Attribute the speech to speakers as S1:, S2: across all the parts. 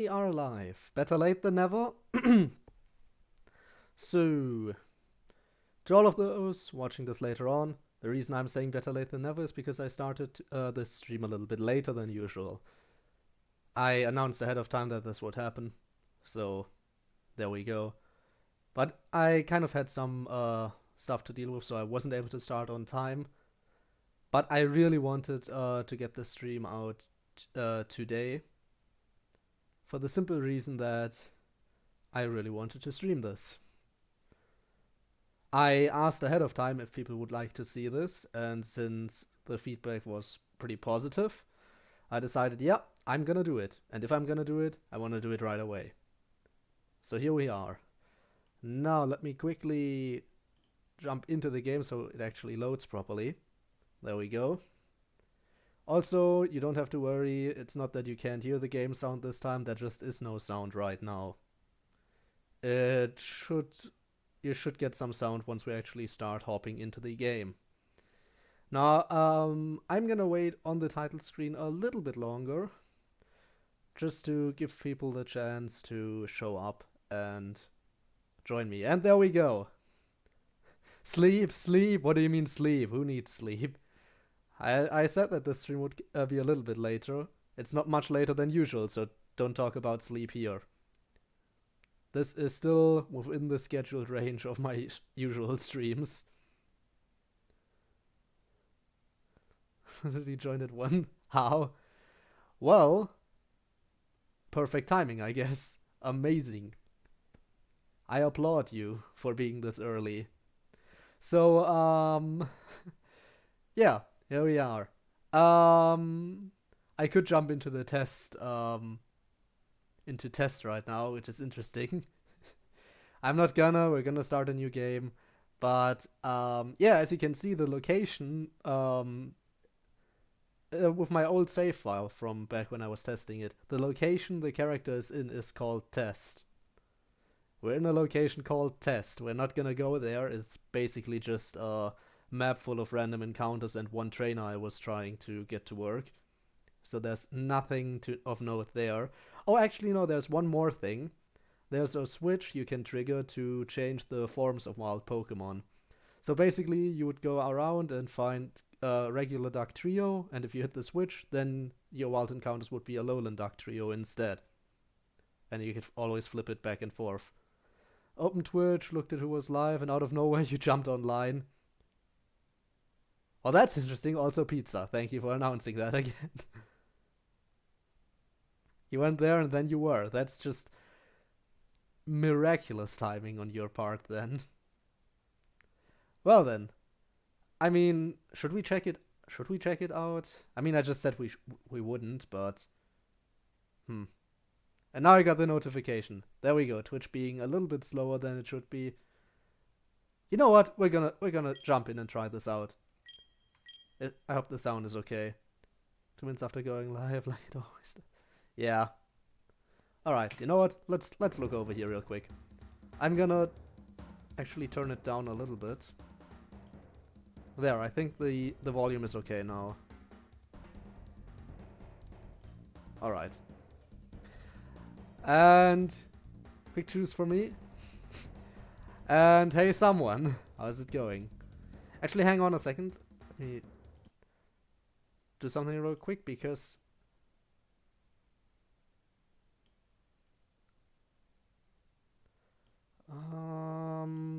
S1: We are live. Better late than never. So, to all of those watching this later on, the reason I'm saying better late than never is because I started this stream a little bit later than usual. I announced ahead of time that this would happen, so there we go. But I kind of had some stuff to deal with, so I wasn't able to start on time. But I really wanted to get this stream out today, for the simple reason that I really wanted to stream this. I asked ahead of time if people would like to see this, and since the feedback was pretty positive, I decided, yeah, I'm gonna do it. And if I'm gonna do it, I wanna do it right away. So here we are. Now let me quickly jump into the game so it actually loads properly. There we go. Also, you don't have to worry, it's not that you can't hear the game sound this time, there just is no sound right now. You should get some sound once we actually start hopping into the game. Now, I'm gonna wait on the title screen a little bit longer, just to give people the chance to show up and join me. And there we go. Sleep, sleep. What do you mean sleep? Who needs sleep? I said that this stream would be a little bit later. It's not much later than usual, so don't talk about sleep here. This is still within the scheduled range of my usual streams. Did he join at 1? How? Well, perfect timing, I guess. Amazing. I applaud you for being this early. So, yeah, here we are. I could jump into the test, into test right now, which is interesting. I'm not gonna, we're gonna start a new game. But, yeah, as you can see, the location, with my old save file from back when I was testing it, the location the character is in is called test. We're in a location called test. We're not gonna go there. It's basically just a map full of random encounters and one trainer I was trying to get to work. So there's nothing of note there. Oh, actually, no, there's one more thing. There's a switch you can trigger to change the forms of wild Pokemon. So basically, you would go around and find a regular duck trio, and if you hit the switch, then your wild encounters would be a lowland duck trio instead. And you could always flip it back and forth. Open Twitch, looked at who was live, and out of nowhere you jumped online. Oh, that's interesting. Also pizza. Thank you for announcing that again. You went there and then you were. That's just miraculous timing on your part then. Well then. I mean, should we check it? Should we check it out? I mean, I just said we wouldn't, but And now I got the notification. There we go. Twitch being a little bit slower than it should be. You know what? We're gonna jump in and try this out. I hope the sound is okay. 2 minutes after going live, like it always does. Yeah. Alright, you know what? Let's look over here real quick. I'm gonna actually turn it down a little bit. There, I think the volume is okay now. Alright. And quick choose for me. And hey someone, how's it going? Actually, hang on a second. Let me do something real quick because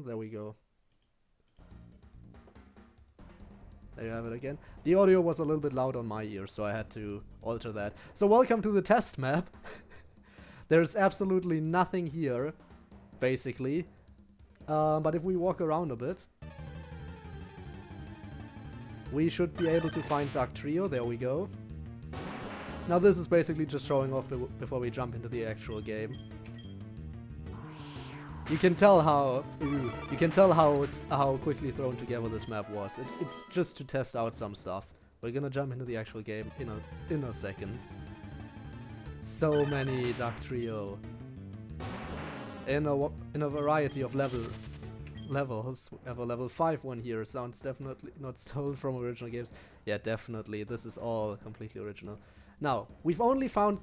S1: there we go. There you have it again. The audio was a little bit loud on my ears, so I had to alter that. So welcome to the test map. There's absolutely nothing here, basically. But if we walk around a bit, we should be able to find Duck Trio. There we go. Now this is basically just showing off before we jump into the actual game. You can tell how how quickly thrown together this map was. It's just to test out some stuff. We're gonna jump into the actual game in a second. So many Duck Trio in a variety of levels. We have a level 5 one here. Sounds definitely not stolen from original games. Yeah, definitely. This is all completely original. Now, we've only found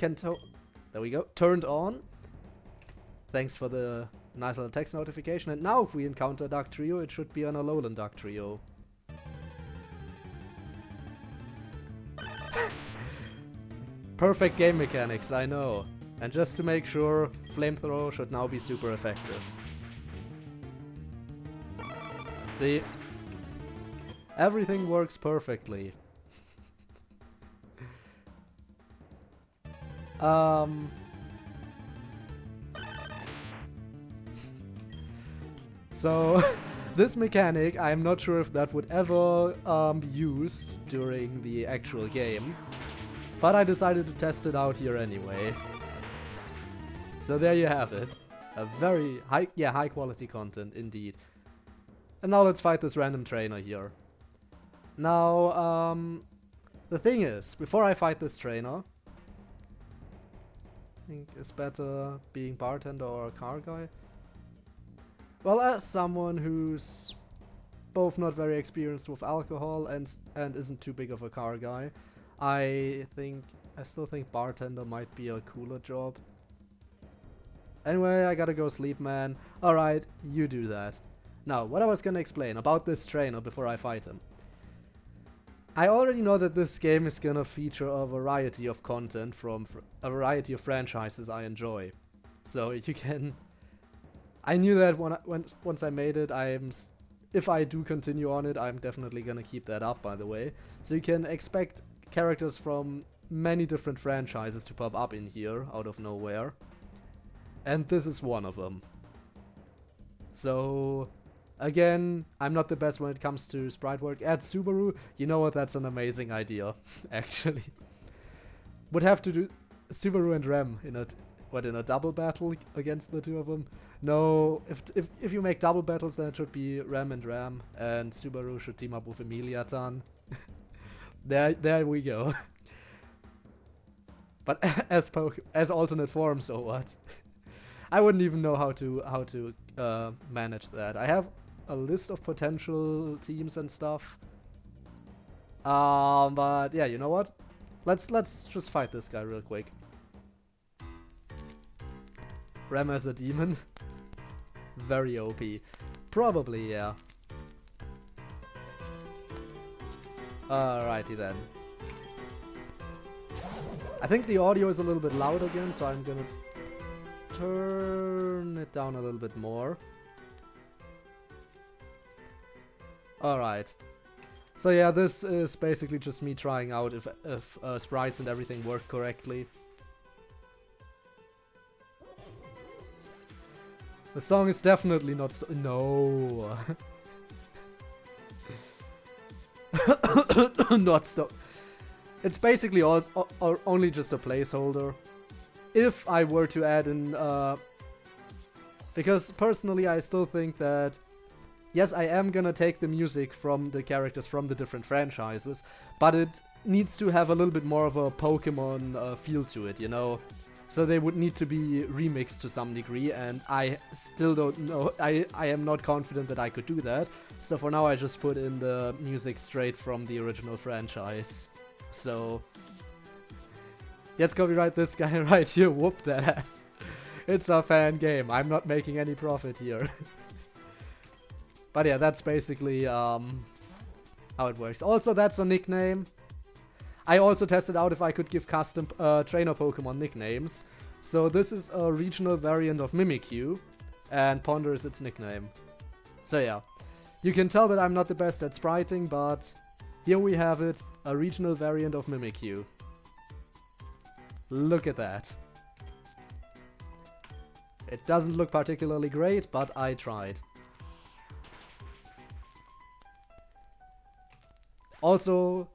S1: There we go. Turned on. Thanks for the nice little text notification. And now if we encounter a Dark Trio, it should be an Alolan Dark Trio. Perfect game mechanics, I know. And just to make sure, Flamethrower should now be super effective. See? Everything works perfectly. So, this mechanic, I'm not sure if that would ever be used during the actual game. But I decided to test it out here anyway. So there you have it. A very high quality content indeed. And now let's fight this random trainer here. Now, the thing is, before I fight this trainer, I think it's better being bartender or a car guy. Well, as someone who's both not very experienced with alcohol and isn't too big of a car guy, I still think bartender might be a cooler job. Anyway, I gotta go sleep, man. Alright, you do that. Now, what I was gonna explain about this trainer before I fight him. I already know that this game is gonna feature a variety of content from a variety of franchises I enjoy. So you can... I knew that once I made it, if I do continue on it, I'm definitely gonna keep that up, by the way. So you can expect characters from many different franchises to pop up in here out of nowhere. And this is one of them. So, again, I'm not the best when it comes to sprite work. Add Subaru, you know what, that's an amazing idea, actually. Would have to do Subaru and Rem in a double battle against the two of them? No, if you make double battles, then it should be Rem and Ram, and Subaru should team up with Emiliatan. There we go. But as alternate form, so what? I wouldn't even know how to manage that. I have a list of potential teams and stuff. But yeah, you know what? Let's just fight this guy real quick. Ram as a demon. Very OP. Probably, yeah. Alrighty then. I think the audio is a little bit loud again, so I'm gonna turn it down a little bit more. Alright. So yeah, this is basically just me trying out if sprites and everything work correctly. The song is definitely not no. Not stop. It's basically only just a placeholder. If I were to add in, because personally I still think that, yes, I am gonna take the music from the characters from the different franchises, but it needs to have a little bit more of a Pokemon feel to it, you know? So they would need to be remixed to some degree, and I still don't know, I am not confident that I could do that. So for now I just put in the music straight from the original franchise. So, let's copyright this guy right here, whoop that ass. It's a fan game, I'm not making any profit here. But yeah, that's basically how it works. Also, that's a nickname. I also tested out if I could give custom trainer Pokemon nicknames. So this is a regional variant of Mimikyu, and Ponder is its nickname. So yeah, you can tell that I'm not the best at spriting, but here we have it, a regional variant of Mimikyu. Look at that. It doesn't look particularly great, but I tried. Also,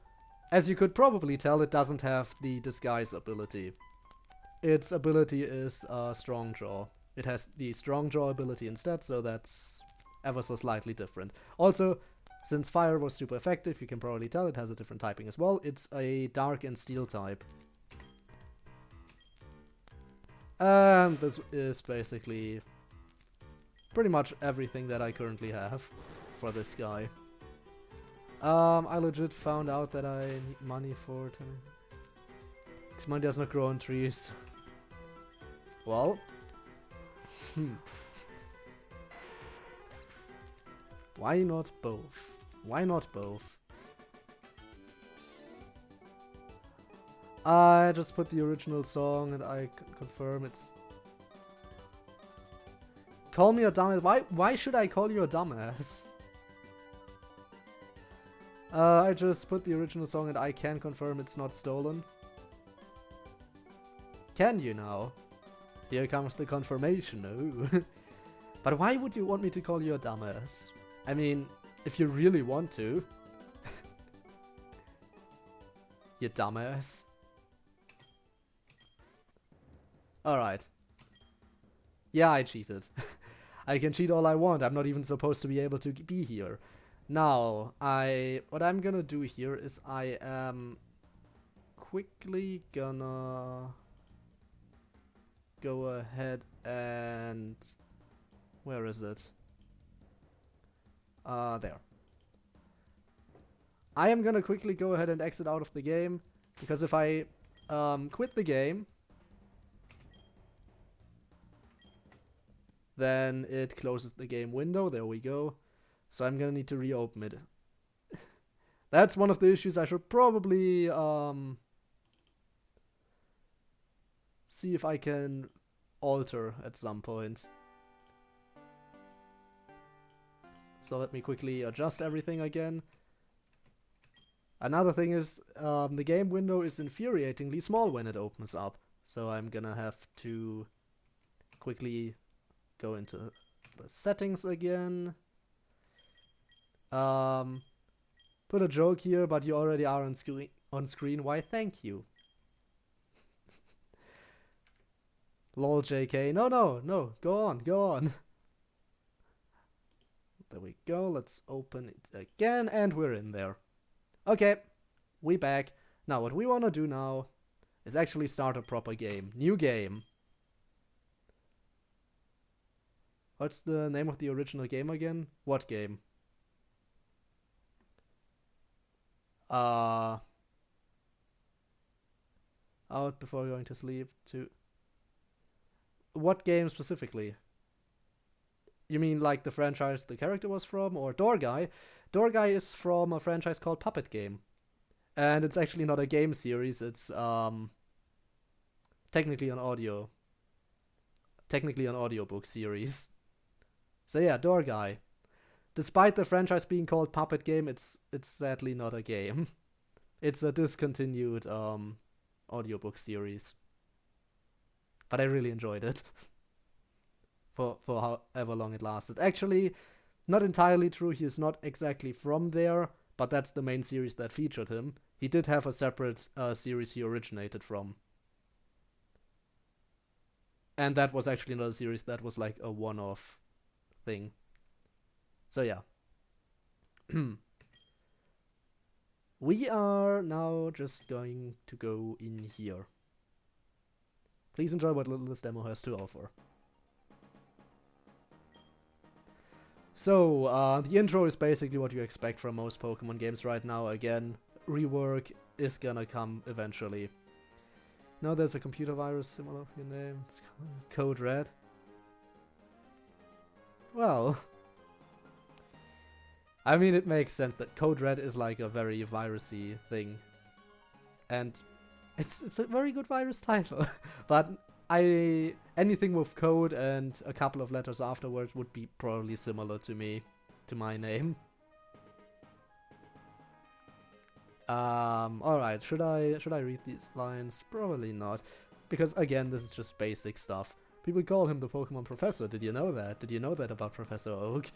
S1: as you could probably tell, it doesn't have the disguise ability. Its ability is Strong Jaw. It has the Strong Jaw ability instead, so that's ever so slightly different. Also, since Fire was super effective, you can probably tell it has a different typing as well. It's a Dark and Steel type. And this is basically pretty much everything that I currently have for this guy. I legit found out that I need money for it. Because money does not grow on trees. Well, why not both? Why not both? I just put the original song and I confirm it's... Call me a dumbass. Why should I call you a dumbass? I just put the original song and I can confirm it's not stolen. Can you now? Here comes the confirmation. Oh. But why would you want me to call you a dumbass? I mean, if you really want to. You dumbass. Alright. Yeah, I cheated. I can cheat all I want. I'm not even supposed to be able to be here. Now, what I'm gonna do here is I am quickly gonna go ahead and... Where is it? There. I am gonna quickly go ahead and exit out of the game, because if I quit the game, then it closes the game window. There we go. So I'm gonna need to reopen it. That's one of the issues I should probably see if I can alter at some point. So let me quickly adjust everything again. Another thing is, the game window is infuriatingly small when it opens up. So I'm gonna have to quickly go into the settings again. Put a joke here, but you already are on screen. Why, thank you. Lol, JK. No. Go on. There we go. Let's open it again, and we're in there. Okay, we back. Now, what we want to do now is actually start a proper game. New game. What's the name of the original game again? What game? Out before going to sleep. What game specifically? You mean like the franchise the character was from, or Door Guy? Door Guy is from a franchise called Puppet Game. And it's actually not a game series, it's technically an audiobook series. So yeah, Door Guy. Despite the franchise being called Puppet Game, it's sadly not a game. It's a discontinued audiobook series. But I really enjoyed it. for however long it lasted. Actually, not entirely true, he is not exactly from there, but that's the main series that featured him. He did have a separate series he originated from. And that was actually not a series, that was like a one-off thing. So yeah. We are now just going to go in here. Please enjoy what little this demo has to offer. So, the intro is basically what you expect from most Pokemon games right now. Again, rework is gonna come eventually. Now there's a computer virus similar to your name. It's CodeErr. Well, I mean, it makes sense that CodeErr is like a very virusy thing. And it's a very good virus title. But anything with code and a couple of letters afterwards would be probably similar to my name. Alright, should I read these lines? Probably not. Because again, this is just basic stuff. People call him the Pokemon Professor, did you know that? Did you know that about Professor Oak?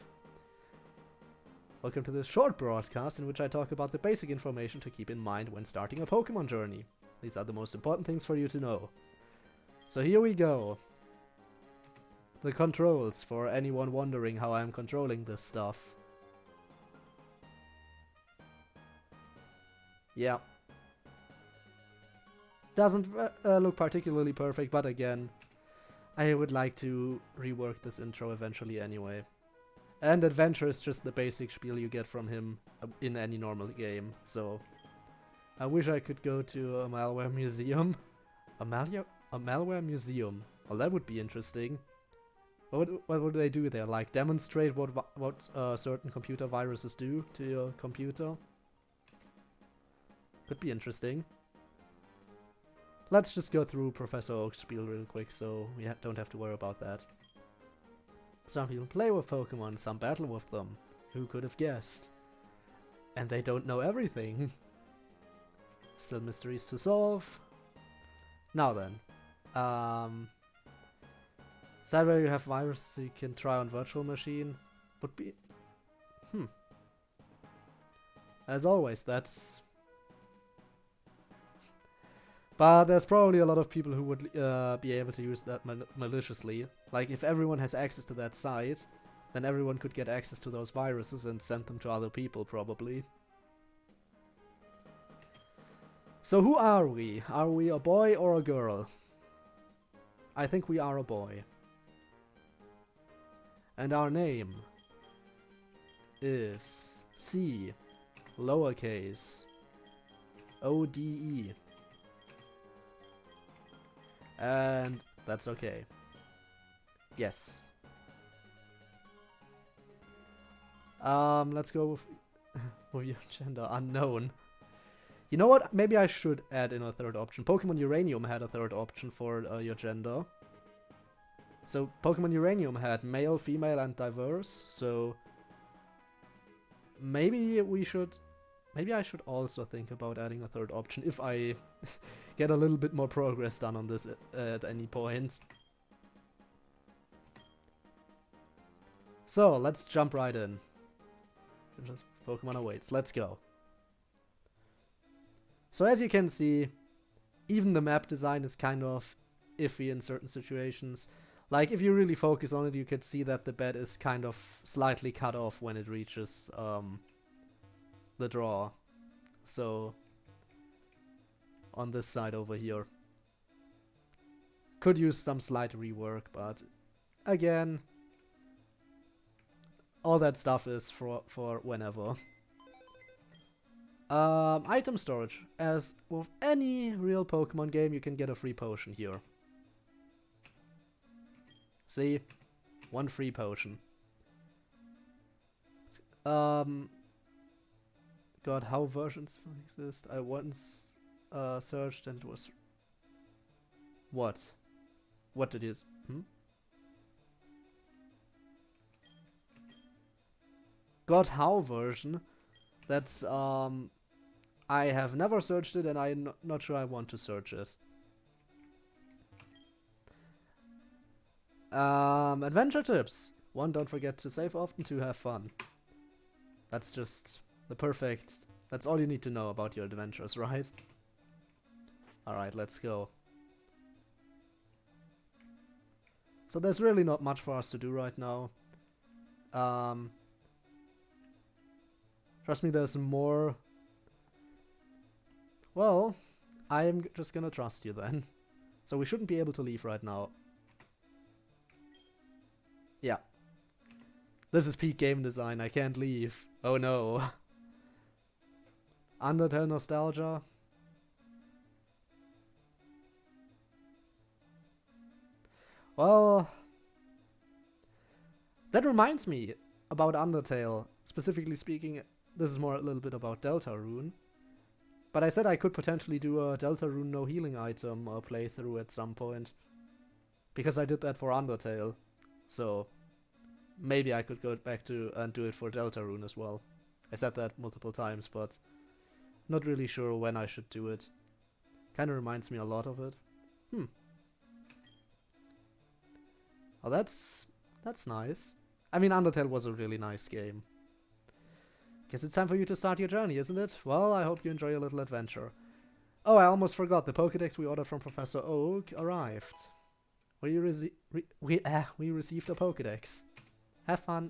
S1: Welcome to this short broadcast in which I talk about the basic information to keep in mind when starting a Pokemon journey. These are the most important things for you to know. So here we go. The controls, for anyone wondering how I'm controlling this stuff. Yeah. Doesn't look particularly perfect, but again, I would like to rework this intro eventually anyway. And Adventure is just the basic spiel you get from him in any normal game, so... I wish I could go to a malware museum. A malware museum? Well, that would be interesting. What would they do there? Like demonstrate what certain computer viruses do to your computer? Could be interesting. Let's just go through Professor Oak's spiel real quick, so we don't have to worry about that. Some people play with Pokemon, some battle with them. Who could have guessed? And they don't know everything. Still mysteries to solve. Now then. Side where you have viruses you can try on virtual machine. Would be... As always, that's... But there's probably a lot of people who would be able to use that maliciously. Like, if everyone has access to that site, then everyone could get access to those viruses and send them to other people, probably. So who are we? Are we a boy or a girl? I think we are a boy. And our name is C, lowercase, ODE. And that's okay. Yes. Let's go with, with your gender, unknown. You know what? Maybe I should add in a third option. Pokemon Uranium had a third option for your gender. So Pokemon Uranium had male, female, and diverse. So maybe we should... Maybe I should also think about adding a third option if I get a little bit more progress done on this at any point. So, let's jump right in. Pokemon awaits. Let's go. So as you can see, even the map design is kind of iffy in certain situations. Like, if you really focus on it, you could see that the bed is kind of slightly cut off when it reaches the draw. So, on this side over here. Could use some slight rework, but again, all that stuff is for whenever. Item storage. As with any real Pokemon game, you can get a free potion here. See? One free potion. God, how versions exist? I once searched and it was... What? What did you... God, how version? That's, I have never searched it and I'm not sure I want to search it. Adventure tips. 1, don't forget to save often. 2, have fun. That's just the perfect... That's all you need to know about your adventures, right? Alright, let's go. So there's really not much for us to do right now. Trust me, there's more. Well, I'm just gonna trust you then. So we shouldn't be able to leave right now. Yeah. This is peak game design, I can't leave. Oh no. Undertale nostalgia. Well, that reminds me about Undertale. Specifically speaking, this is more a little bit about Deltarune. But I said I could potentially do a Deltarune no healing item playthrough at some point. Because I did that for Undertale. So maybe I could go back to and do it for Deltarune as well. I said that multiple times, but not really sure when I should do it. Kinda reminds me a lot of it. Oh, that's nice. I mean, Undertale was a really nice game. Guess it's time for you to start your journey, isn't it? Well, I hope you enjoy your little adventure. Oh, I almost forgot. The Pokédex we ordered from Professor Oak arrived. We received a Pokédex. Have fun.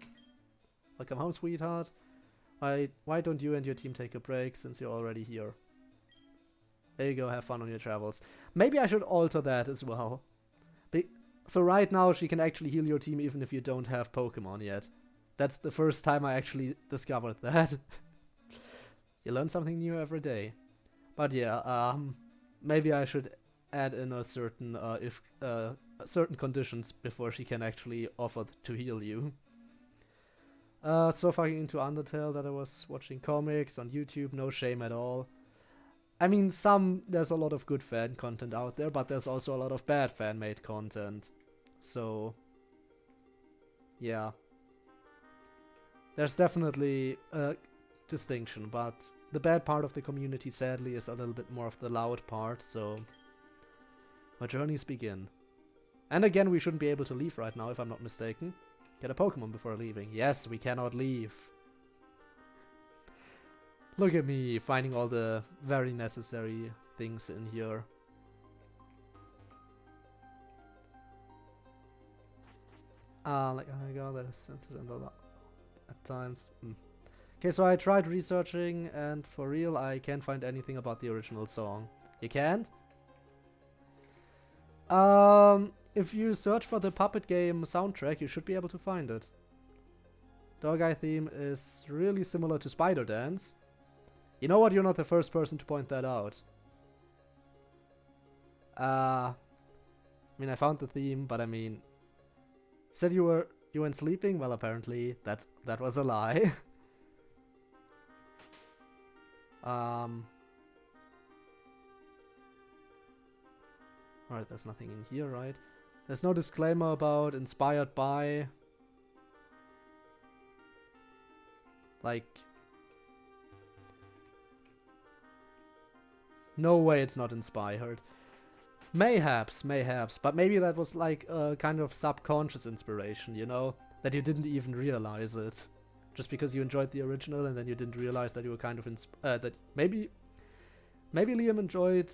S1: Welcome home, sweetheart. Why don't you and your team take a break since you're already here? There you go, have fun on your travels. Maybe I should alter that as well. So right now she can actually heal your team even if you don't have Pokemon yet. That's the first time I actually discovered that. You learn something new every day. But yeah, maybe I should add in a certain certain conditions before she can actually offer to heal you. So far into Undertale that I was watching comics on YouTube, no shame at all. I mean, there's a lot of good fan content out there, but there's also a lot of bad fan-made content. So, yeah. There's definitely a distinction, but the bad part of the community, sadly, is a little bit more of the loud part, so our journeys begin. And again, we shouldn't be able to leave right now, if I'm not mistaken. Get a Pokemon before leaving. Yes, we cannot leave. Look at me, finding all the very necessary things in here. Like, oh my god, that is sensitive at times. Okay, so I tried researching, and for real, I can't find anything about the original song. You can't? If you search for the Puppet Game soundtrack, you should be able to find it. Dog-Eye theme is really similar to Spider Dance. You know what? You're not the first person to point that out. I mean, I found the theme, but I mean, said you weren't sleeping? Well, apparently that was a lie. Alright, there's nothing in here, right? There's no disclaimer about inspired by. Like, no way it's not inspired. Mayhaps, but maybe that was like a kind of subconscious inspiration, you know? That you didn't even realize it. Just because you enjoyed the original and then you didn't realize that you were kind of that maybe Liam enjoyed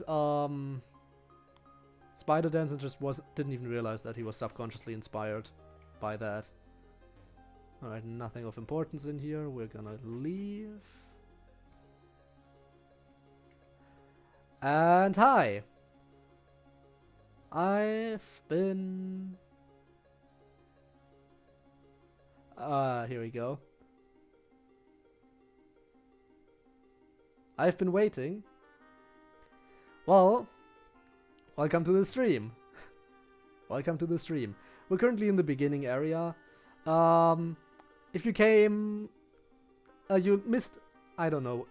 S1: Spider Dance and just didn't even realize that he was subconsciously inspired by that. Alright, nothing of importance in here. We're gonna leave. And hi! I've been... here we go. I've been waiting. Well, welcome to the stream. Welcome to the stream. We're currently in the beginning area. If you came... you missed... I don't know.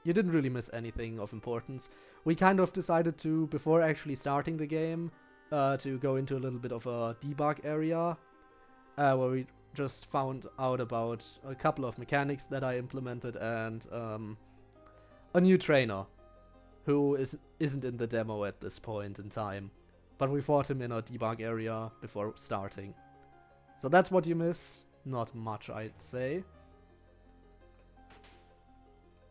S1: You didn't really miss anything of importance. We kind of decided to, before actually starting the game, to go into a little bit of a debug area, where we just found out about a couple of mechanics that I implemented and a new trainer, who isn't in the demo at this point in time. But we fought him in a debug area before starting. So that's what you missed. Not much, I'd say.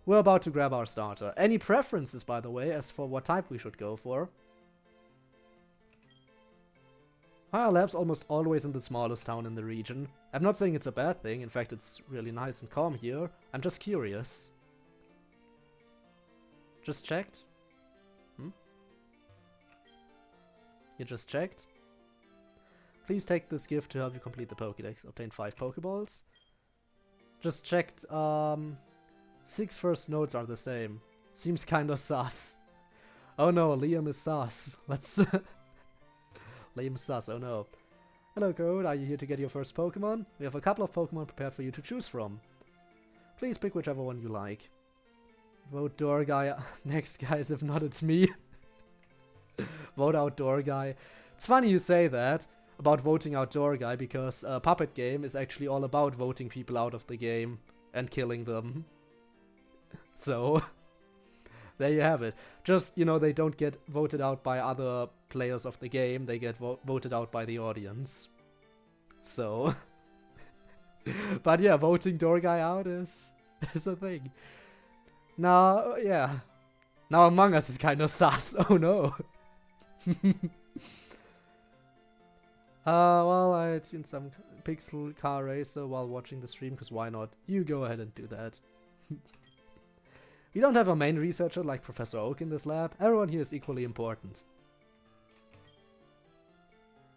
S1: We're about to grab our starter. Any preferences, by the way, as for what type we should go for? Higher lab's almost always in the smallest town in the region. I'm not saying it's a bad thing, in fact it's really nice and calm here. I'm just curious. Just checked? You just checked? Please take this gift to help you complete the Pokédex. Obtain 5 Pokéballs. Just checked, 6 first notes are the same. Seems kinda sus. Oh no, Liam is sus. Let's... Liam is sus, oh no. Hello Code, are you here to get your first Pokemon? We have a couple of Pokemon prepared for you to choose from. Please pick whichever one you like. Vote door guy next, guys, if not it's me. Vote outdoor guy. It's funny you say that about voting outdoor guy, because Puppet Game is actually all about voting people out of the game and killing them. So, there you have it. Just, you know, they don't get voted out by other players of the game, they get voted out by the audience. So, but yeah, voting door guy out is a thing. Now, yeah. Now Among Us is kind of sus. Oh no. Well, I tuned some pixel car racer while watching the stream, because why not? You go ahead and do that. We don't have a main researcher like Professor Oak in this lab. Everyone here is equally important.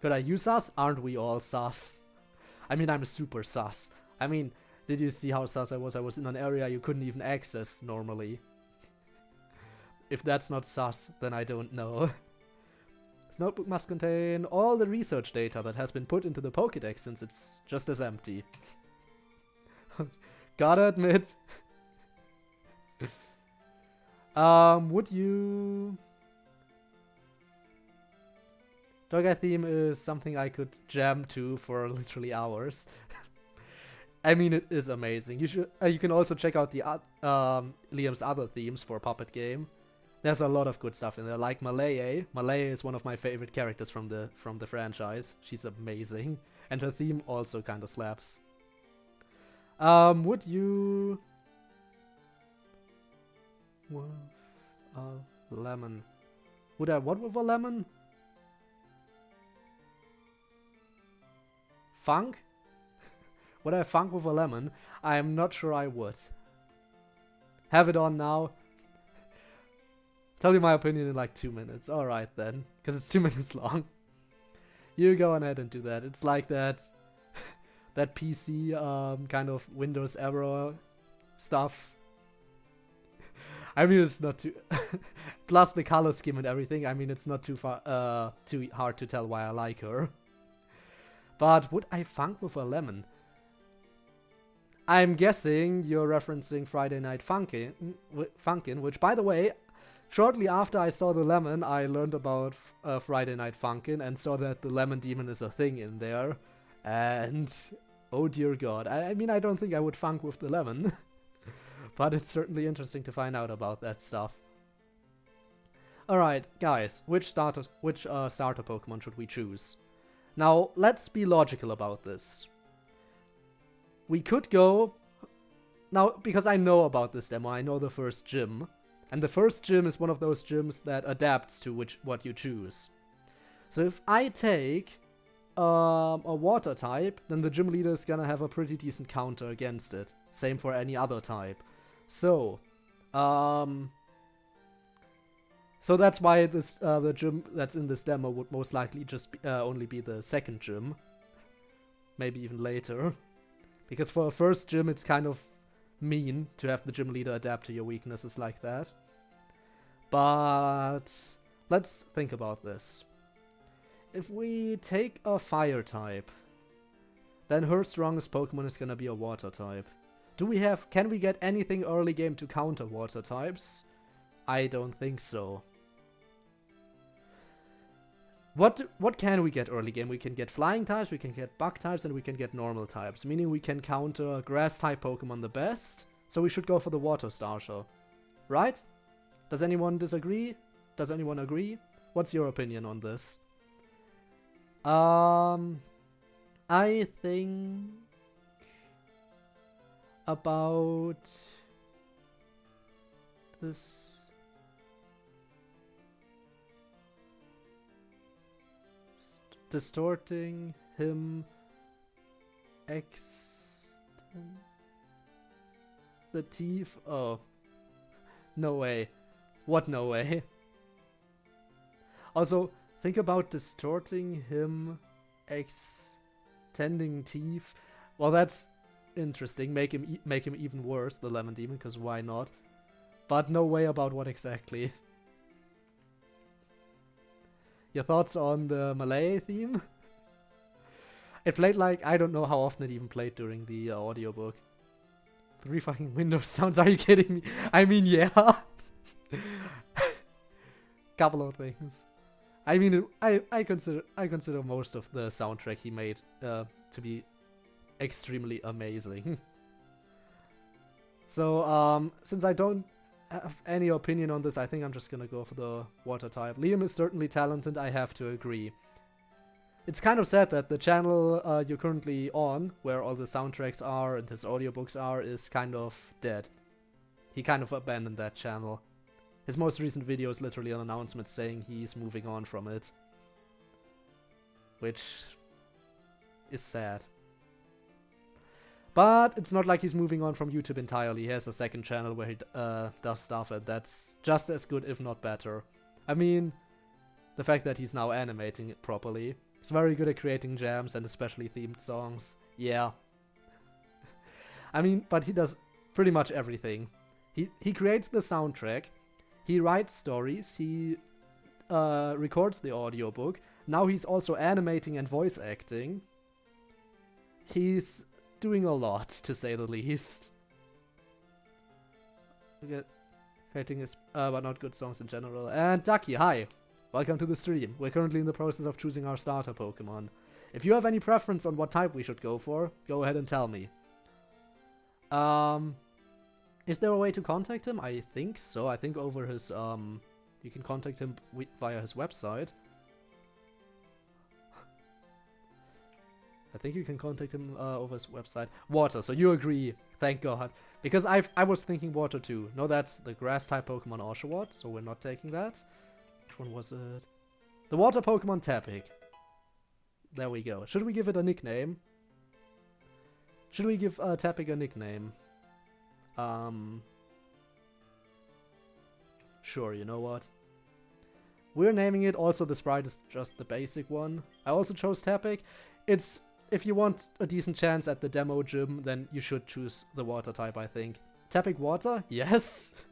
S1: Could I use sus? Aren't we all sus? I mean, I'm super sus. I mean, did you see how sus I was? I was in an area you couldn't even access normally. If that's not sus, then I don't know. This notebook must contain all the research data that has been put into the Pokédex since it's just as empty. Gotta admit. Would you... Dog theme is something I could jam to for literally hours. I mean, it is amazing. You can also check out the Liam's other themes for Puppet Game. There's a lot of good stuff in there, like Malaya. Malaya is one of my favorite characters from the franchise. She's amazing, and her theme also kind of slaps. Would you... With a lemon. Would I what with a lemon? Funk? Would I funk with a lemon? I'm not sure I would. Have it on now. Tell you my opinion in like 2 minutes. Alright then. Because it's 2 minutes long. You go ahead and do that. It's like that that PC kind of Windows error stuff. I mean, it's not too... Plus the color scheme and everything. I mean, it's not too hard to tell why I like her. But would I funk with a lemon? I'm guessing you're referencing Friday Night Funkin', which, by the way, shortly after I saw the lemon, I learned about Friday Night Funkin' and saw that the lemon demon is a thing in there. And, oh dear god. I mean, I don't think I would funk with the lemon. But it's certainly interesting to find out about that stuff. Alright, guys, which starter Pokemon should we choose? Now, let's be logical about this. We could go... Now, because I know about this demo, I know the first gym. And the first gym is one of those gyms that adapts to what you choose. So if I take a water type, then the gym leader is gonna have a pretty decent counter against it. Same for any other type. So that's why this the gym that's in this demo would most likely just be, only be the second gym. Maybe even later. Because for a first gym, it's kind of mean to have the gym leader adapt to your weaknesses like that. But let's think about this. If we take a fire type, then her strongest Pokemon is gonna be a water type. Can we get anything early game to counter water types? I don't think so. What can we get early game? We can get flying types, we can get bug types, and we can get normal types. Meaning we can counter grass type Pokemon the best. So we should go for the water starter. Right? Does anyone disagree? Does anyone agree? What's your opinion on this? I think about this. Distorting him the teeth. Oh, no way. What no way? Also, think about distorting him extending teeth. Well, that's interesting. Make him even worse, the Lemon Demon, because why not? But no way about what exactly. Your thoughts on the Malay theme? It played like, I don't know how often it even played during the audiobook. 3 fucking Windows sounds, are you kidding me? I mean, yeah. Couple of things. I mean, I consider most of the soundtrack he made to be extremely amazing. So, since I don't have any opinion on this, I think I'm just gonna go for the water type. Liam is certainly talented, I have to agree. It's kind of sad that the channel you're currently on, where all the soundtracks are and his audiobooks are, is kind of dead. He kind of abandoned that channel. His most recent video is literally an announcement saying he's moving on from it. Which is sad. But it's not like he's moving on from YouTube entirely. He has a second channel where he does stuff, and that's just as good, if not better. I mean, the fact that he's now animating it properly. He's very good at creating jams and especially themed songs. Yeah. I mean, but he does pretty much everything. He creates the soundtrack. He writes stories. He records the audiobook. Now he's also animating and voice acting. He's doing a lot, to say the least. Creating his, but not good songs in general. And Ducky, hi! Welcome to the stream. We're currently in the process of choosing our starter Pokemon. If you have any preference on what type we should go for, go ahead and tell me. Is there a way to contact him? I think so. I think over his, you can contact him via his website. I think you can contact him over his website. Water, so you agree. Thank God. Because I was thinking water too. No, that's the grass-type Pokemon Oshawott, so we're not taking that. Which one was it? The water Pokemon Tepig. There we go. Should we give it a nickname? Should we give Tepig a nickname? Sure, you know what? We're naming it. Also, the sprite is just the basic one. I also chose Tepig. It's... If you want a decent chance at the demo gym, then you should choose the water type, I think. Tepig water? Yes!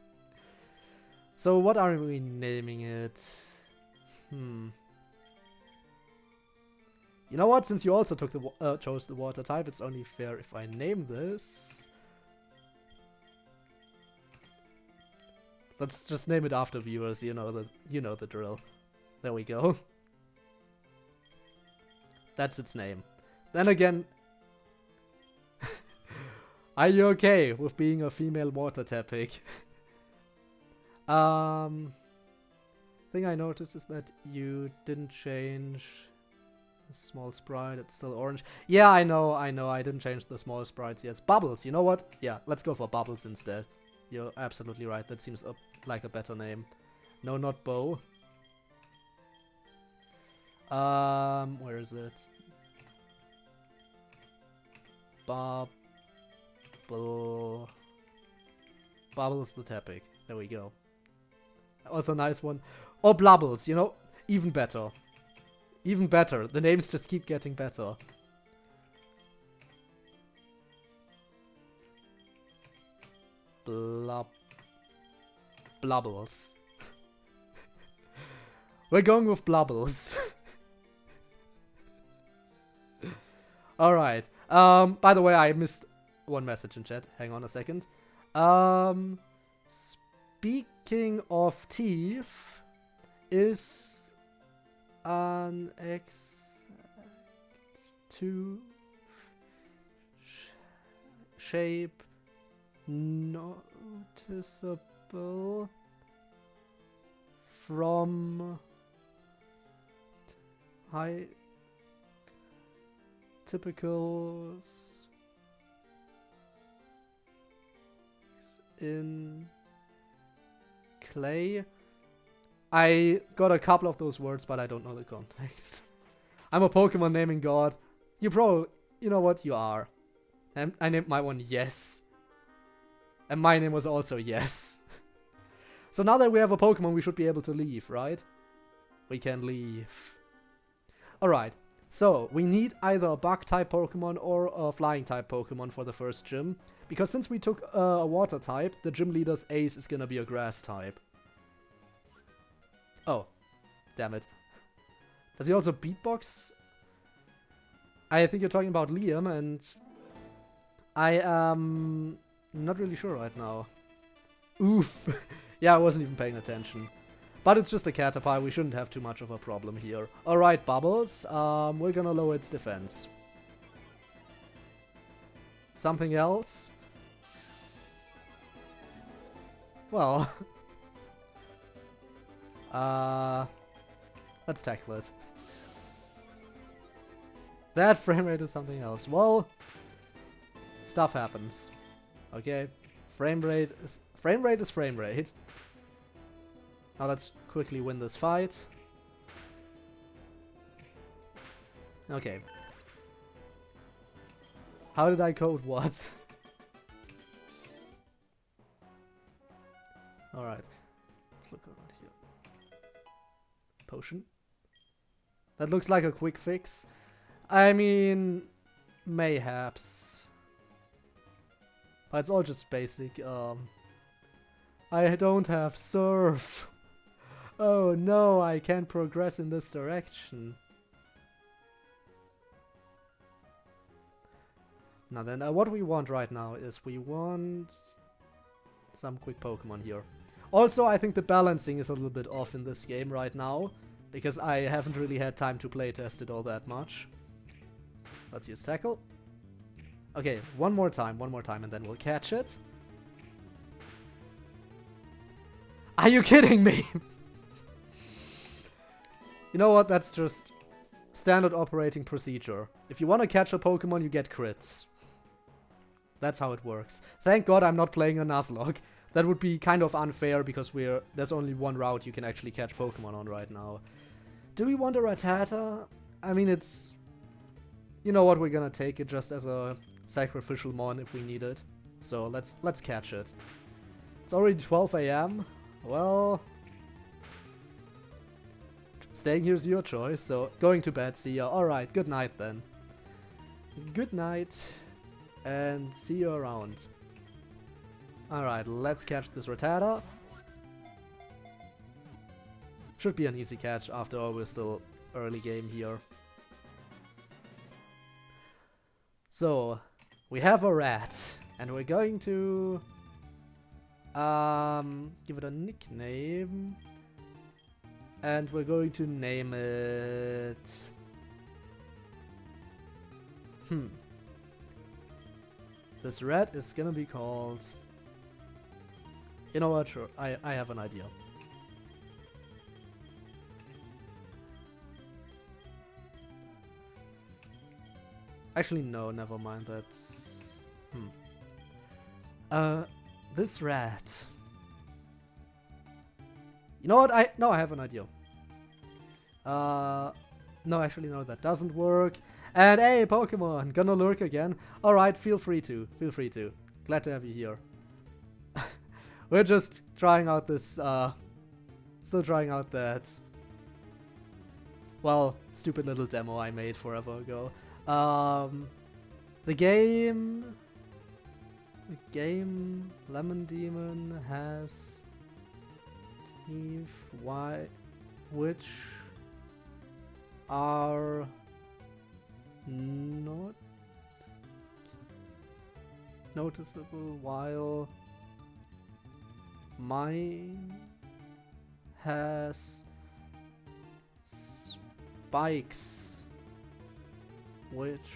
S1: So what are we naming it? You know what? Since you also took the chose the water type, it's only fair if I name this. Let's just name it after viewers, you know the drill. There we go. That's its name. Then again, are you okay with being a female water Tepig? Thing I noticed is that you didn't change the small sprite. It's still orange. Yeah, I know. I didn't change the small sprites. Yes, Bubbles. You know what? Yeah, let's go for Bubbles instead. You're absolutely right. That seems like a better name. No, not Bo. Where is it? Bubbles the Tepig. There we go. That was a nice one. Or Blubbles, you know? Even better. Even better. The names just keep getting better. Blubbles. We're going with Blubbles. Alright. By the way, I missed one message in chat. Hang on a second. Speaking of teeth, is an exact tooth shape noticeable from high typicals in clay. I got a couple of those words, but I don't know the context. I'm a Pokemon naming god. You know what? You are. And I named my one Yes. And my name was also Yes. So now that we have a Pokemon, we should be able to leave, right? We can leave. Alright. So, we need either a Bug-type Pokemon or a Flying-type Pokemon for the first gym. Because since we took a Water-type, the gym leader's ace is gonna be a Grass-type. Oh. Damn it. Does he also beatbox? I think you're talking about Liam, and I am not really sure right now. Oof. Yeah, I wasn't even paying attention. But it's just a Caterpie, we shouldn't have too much of a problem here. Alright, Bubbles, we're gonna lower its defense. Something else? Well... let's tackle it. That frame rate is something else. Well... Stuff happens. Okay? Frame rate is frame rate. Now let's quickly win this fight. Okay. How did I code what? Alright. Let's look around here. Potion. That looks like a quick fix. I mean... Mayhaps. But it's all just basic. I don't have Surf. Oh no, I can't progress in this direction. Now then, what we want right now is we want some quick Pokemon here. Also, I think the balancing is a little bit off in this game right now, because I haven't really had time to playtest it all that much. Let's use Tackle. Okay, one more time, and then we'll catch it. Are you kidding me? You know what, that's just standard operating procedure. If you want to catch a Pokemon, you get crits. That's how it works. Thank God I'm not playing a Nuzlocke. That would be kind of unfair because there's only one route you can actually catch Pokemon on right now. Do we want a Rattata? I mean, it's... You know what, we're gonna take it just as a sacrificial mon if we need it. So let's catch it. It's already 12 AM. Well... Staying here's your choice, so going to bed, see ya. Alright, good night then. Good night. And see you around. Alright, let's catch this Rattata. Should be an easy catch, after all we're still early game here. So, we have a rat, and we're going to give it a nickname, and we're going to name it... This rat is gonna be called... You know what, sure, I have an idea. Actually, no, never mind, that's... This rat... You know what, I have an idea. No, actually, no, that doesn't work. And hey, Pokemon, gonna lurk again? Alright, feel free to. Glad to have you here. We're just trying out this, still trying out that, well, stupid little demo I made forever ago. The game, Lemon Demon has teeth, which are not noticeable, while mine has spikes, which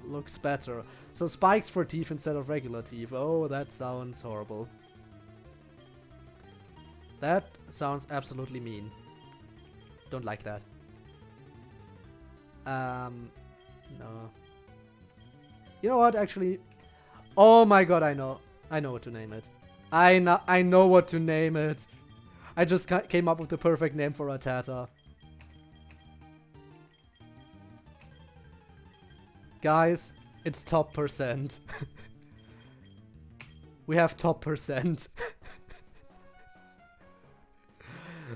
S1: looks better. So spikes for teeth instead of regular teeth. Oh, that sounds horrible. That sounds absolutely mean. Don't like that. No. You know what, actually... Oh my god, I know what to name it. I know what to name it. I just came up with the perfect name for Rattata. Guys, it's top percent. We have top percent.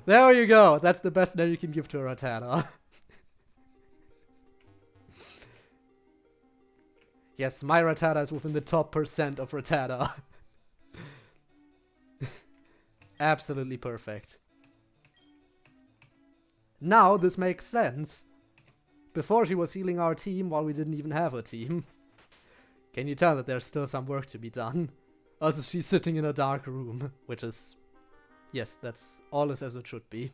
S1: There you go. That's the best name you can give to a Rattata. Yes, my Rattata is within the top percent of Rattata. Absolutely perfect. Now this makes sense. Before she was healing our team while we didn't even have a team. Can you tell that there's still some work to be done? Also, she's sitting in a dark room, which is... Yes, that's all as it should be.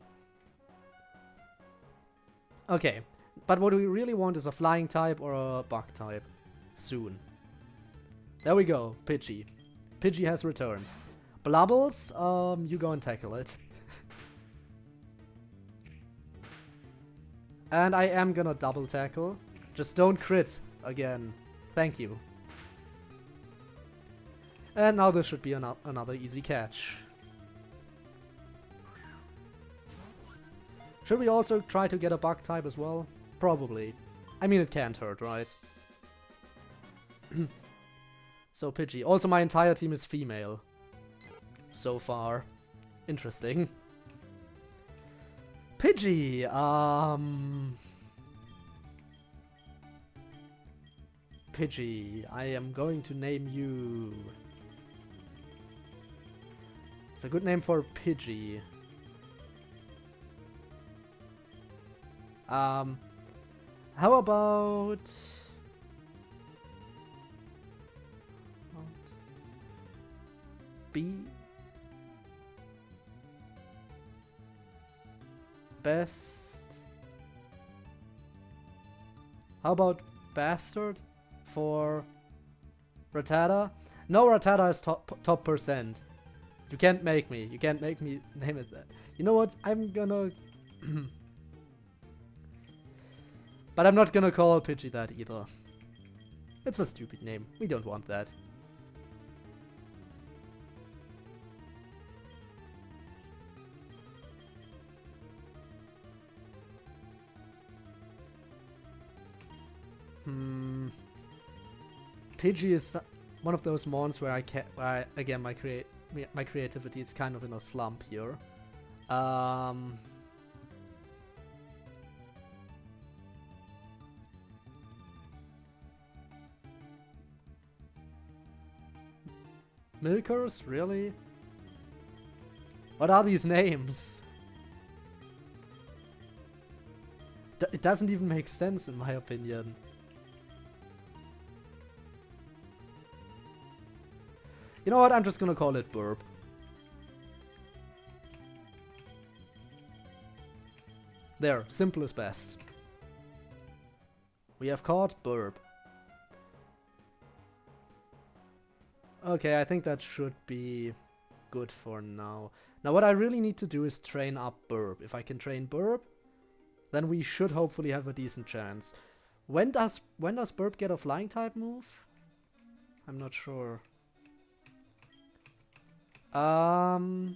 S1: Okay, but what we really want is a flying type or a bug type. Soon. There we go, Pidgey. Pidgey has returned. Blubbles, you go and tackle it. And I am gonna double tackle. Just don't crit again. Thank you. And now this should be another easy catch. Should we also try to get a bug type as well? Probably. I mean, it can't hurt, right? So Pidgey. Also, my entire team is female. So far. Interesting. Pidgey, Pidgey, I am going to name you... It's a good name for Pidgey. How about B? Best. How about bastard for Rattata? No, Rattata is top percent. You can't make me. You can't make me name it that. You know what? I'm gonna... But I'm not gonna call Pidgey that either. It's a stupid name. We don't want that. Pidgey is one of those mons where again my creativity is kind of in a slump here. Milkers, really? What are these names? It doesn't even make sense in my opinion. You know what? I'm just gonna call it Burp. There, simple is best. We have caught Burp. Okay, I think that should be good for now. Now what I really need to do is train up Burp. If I can train Burp, then we should hopefully have a decent chance. When does Burp get a flying type move? I'm not sure. Oh.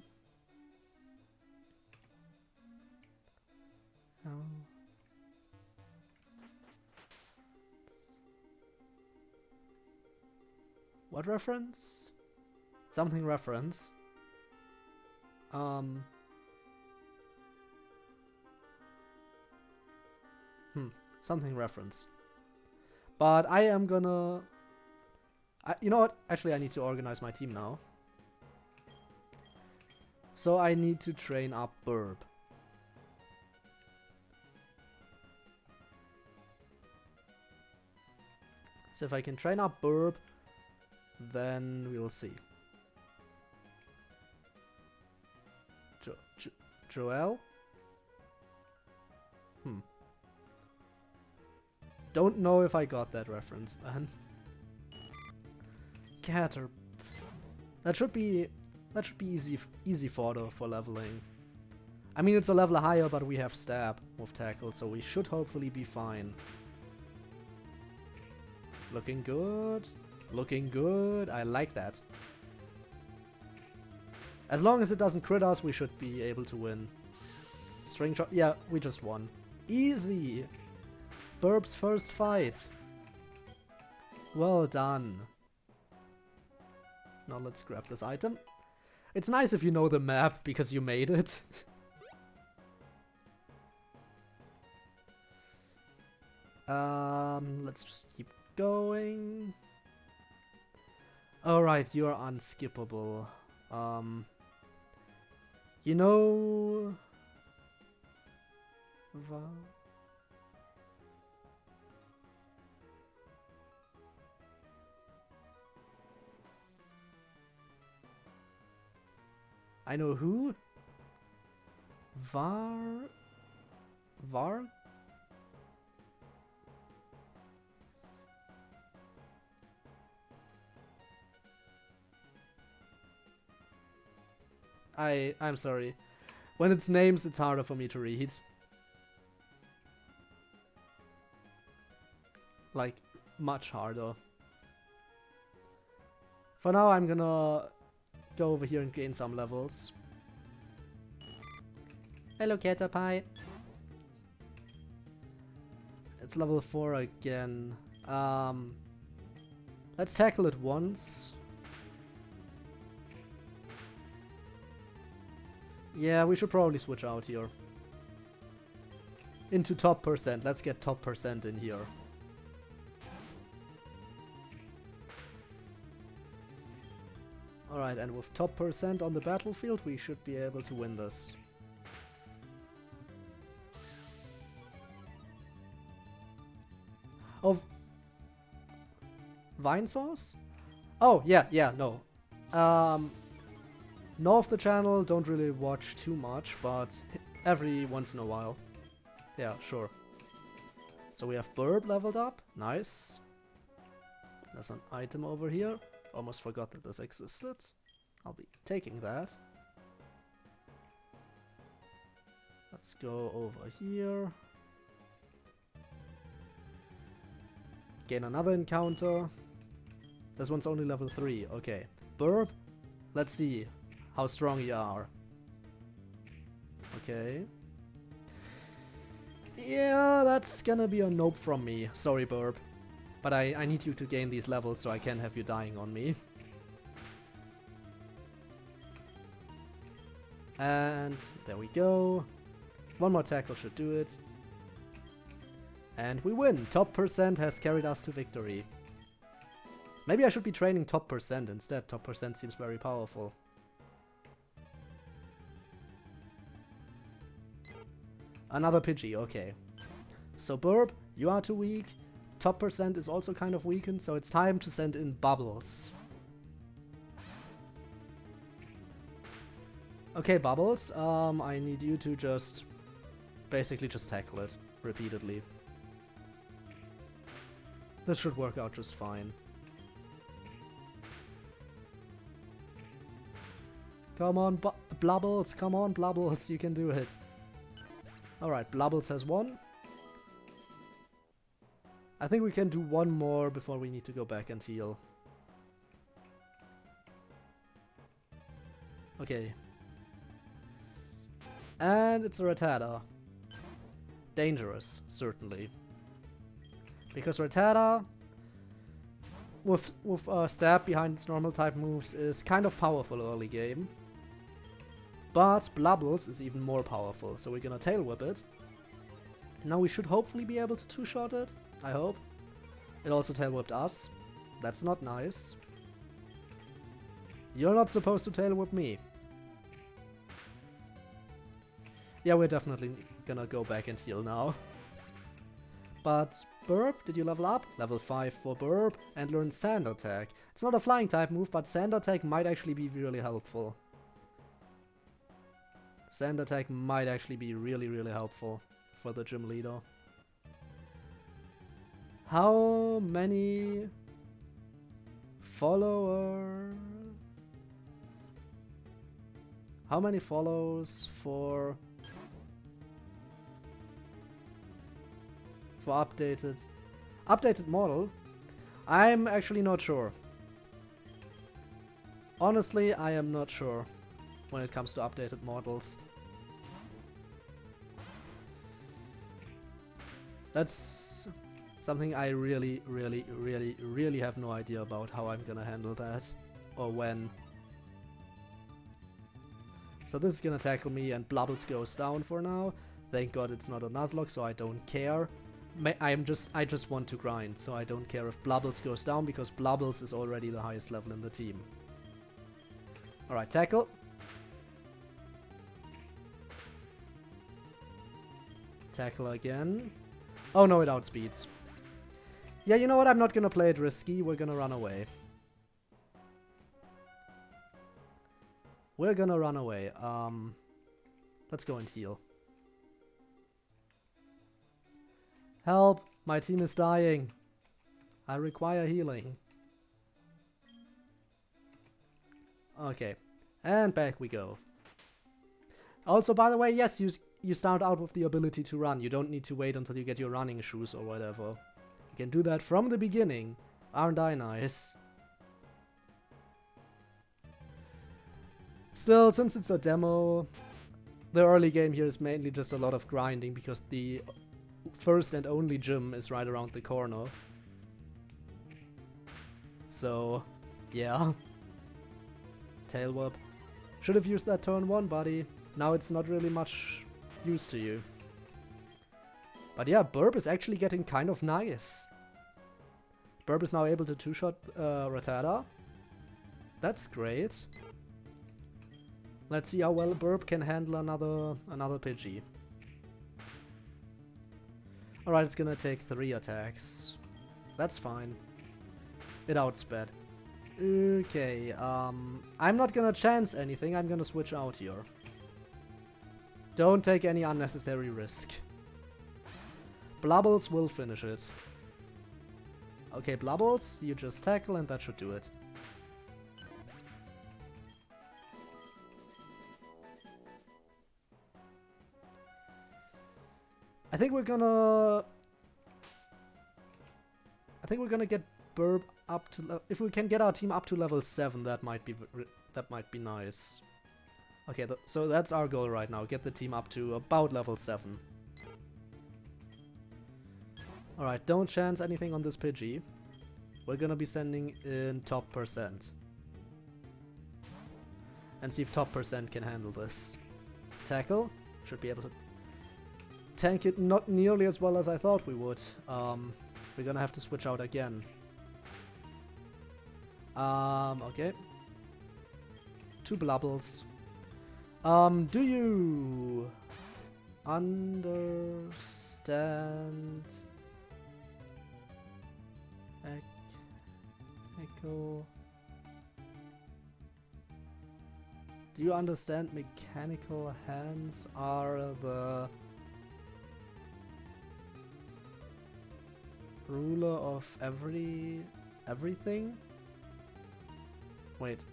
S1: What reference? Something reference. Something reference. But I am gonna... you know what? Actually, I need to organize my team now. So I need to train up Burp. So if I can train up Burp, then we will see. Joel? Don't know if I got that reference then. Caterp. That should be easy fodder for leveling. I mean, it's a level higher, but we have stab with tackle, so we should hopefully be fine. Looking good. Looking good. I like that. As long as it doesn't crit us, we should be able to win. String shot. Yeah, we just won. Easy. Burp's first fight. Well done. Now let's grab this item. It's nice if you know the map because you made it. Let's just keep going. Alright, you're unskippable. You know... I know who? Var? I'm sorry. When it's names, it's harder for me to read. Like, much harder. For now, I'm gonna go over here and gain some levels. Hello, Caterpie. It's level 4 again. Let's tackle it once. Yeah, we should probably switch out here. Into top percent. Let's get top percent in here. Alright, and with top percent on the battlefield, we should be able to win this. Vine sauce? Oh, yeah, no. Know of the channel, don't really watch too much, but every once in a while. Yeah, sure. So we have Burp leveled up. Nice. There's an item over here. Almost forgot that this existed. I'll be taking that. Let's go over here. Gain another encounter. This one's only level 3. Okay. Burp. Let's see how strong you are. Okay. Yeah, that's gonna be a nope from me. Sorry, Burp. But I need you to gain these levels so I can have you dying on me. And there we go. One more tackle should do it. And we win! Top percent has carried us to victory. Maybe I should be training top percent instead. Top percent seems very powerful. Another Pidgey, okay. So Burp, you are too weak. Top percent is also kind of weakened, so it's time to send in Bubbles. Okay, Bubbles, I need you to just basically just tackle it repeatedly. This should work out just fine. Come on, Blubbles, come on, Blubbles, you can do it. Alright, Blubbles has one. I think we can do one more before we need to go back and heal. Okay. And it's a Rattata. Dangerous, certainly. Because Rattata, with stab behind its normal type moves, is kind of powerful early game. But Blubbles is even more powerful, so we're gonna Tail Whip it. And now we should hopefully be able to two-shot it, I hope. It also Tail Whipped us. That's not nice. You're not supposed to Tail Whip me. Yeah, we're definitely gonna go back and heal now. But Burp, did you level up? Level 5 for Burp and learn Sand Attack. It's not a flying type move, but Sand Attack might actually be really helpful. Sand Attack might actually be really helpful for the gym leader. How many followers? How many follows for updated model? I'm actually not sure. Honestly, I am not sure when it comes to updated models. That's something I really have no idea about how I'm gonna handle that or when. So this is gonna tackle me and Blubbles goes down for now. Thank God it's not a Nuzlocke, so I don't care. I just want to grind, so I don't care if Blubbles goes down because Blubbles is already the highest level in the team. Alright, tackle. Tackle again. Oh no, it outspeeds. Yeah, you know what? I'm not gonna play it risky. We're gonna run away. We're gonna run away. Let's go and heal. Help! My team is dying. I require healing. Okay. And back we go. Also, by the way, yes, you start out with the ability to run. You don't need to wait until you get your running shoes or whatever. You can do that from the beginning. Aren't I nice? Still, since it's a demo, the early game here is mainly just a lot of grinding because the first and only gym is right around the corner. So, yeah. Tail Whip. Should have used that turn 1, buddy. Now it's not really much use to you. But yeah, Burp is actually getting kind of nice. Burp is now able to two-shot Rattata. That's great. Let's see how well Burp can handle another Pidgey. Alright, it's gonna take 3 attacks. That's fine. It outsped. Okay, I'm not gonna chance anything, I'm gonna switch out here. Don't take any unnecessary risk. Blubbles will finish it. Okay, Blubbles, you just tackle and that should do it. I think we're gonna get Burb up to if we can get our team up to level 7, that might be nice. Okay, so that's our goal right now. Get the team up to about level 7. Alright, don't chance anything on this Pidgey. We're gonna be sending in top percent. And see if top percent can handle this. Tackle. Should be able to tank it not nearly as well as I thought we would. We're gonna have to switch out again. Okay. 2 Blubbles. Do you understand mechanical? Do you understand mechanical hands are the ruler of everything? Wait.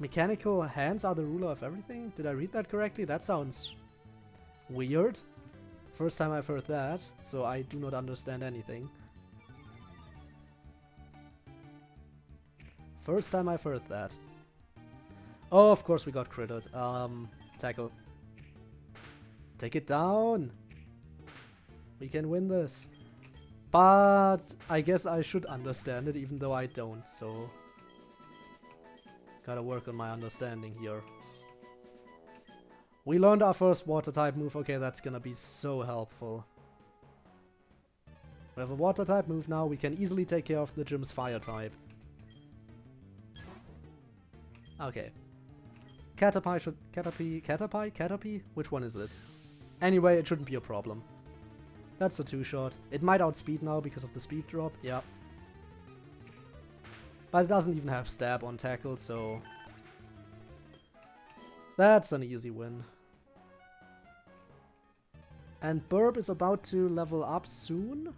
S1: Mechanical hands are the ruler of everything? Did I read that correctly? That sounds weird. First time I've heard that, so I do not understand anything. First time I've heard that. Oh, of course we got critted. Tackle. Take it down! We can win this. But I guess I should understand it even though I don't, so... Gotta work on my understanding here. We learned our first water type move. Okay, that's gonna be so helpful. We have a water type move now. We can easily take care of the gym's fire type. Okay. Caterpie should... Caterpie? Which one is it? Anyway, it shouldn't be a problem. That's a 2-shot. It might outspeed now because of the speed drop. Yeah. But it doesn't even have stab on tackle, so... That's an easy win. And Burb is about to level up soon.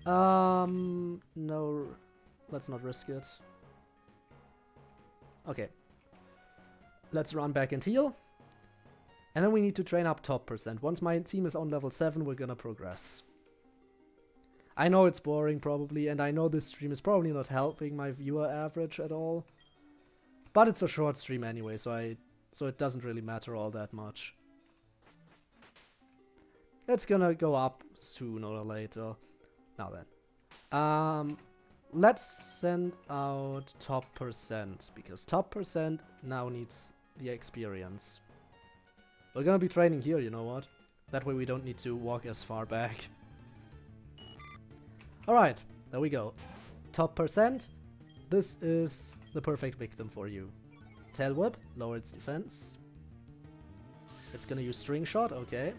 S1: No, let's not risk it. Okay. Let's run back and heal. And then we need to train up top percent. Once my team is on level 7, we're gonna progress. I know it's boring probably, and I know this stream is probably not helping my viewer average at all. But it's a short stream anyway, so it doesn't really matter all that much. It's gonna go up sooner or later. Now then. Let's send out top percent, because top percent now needs the experience. We're gonna be training here, you know what? That way we don't need to walk as far back. Alright, there we go. Top percent. This is the perfect victim for you. Tail Whip, lower its defense. It's gonna use String Shot, okay.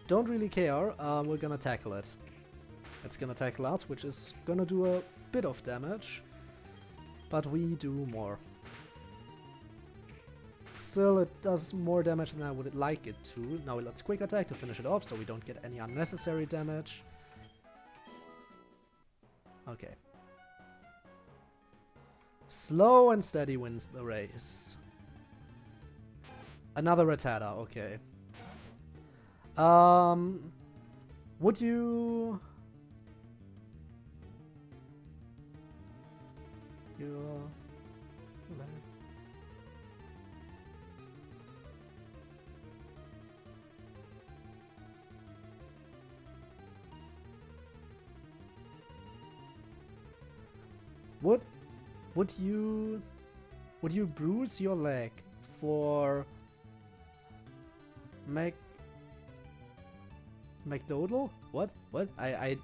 S1: Don't really care, we're gonna tackle it. It's gonna tackle us, which is gonna do a bit of damage. But we do more. Still, it does more damage than I would like it to. Now let's quick attack to finish it off, so we don't get any unnecessary damage. Okay. Slow and steady wins the race. Another Rattata, okay. Would you... Would you bruise your leg for McDodal? What? What? I'm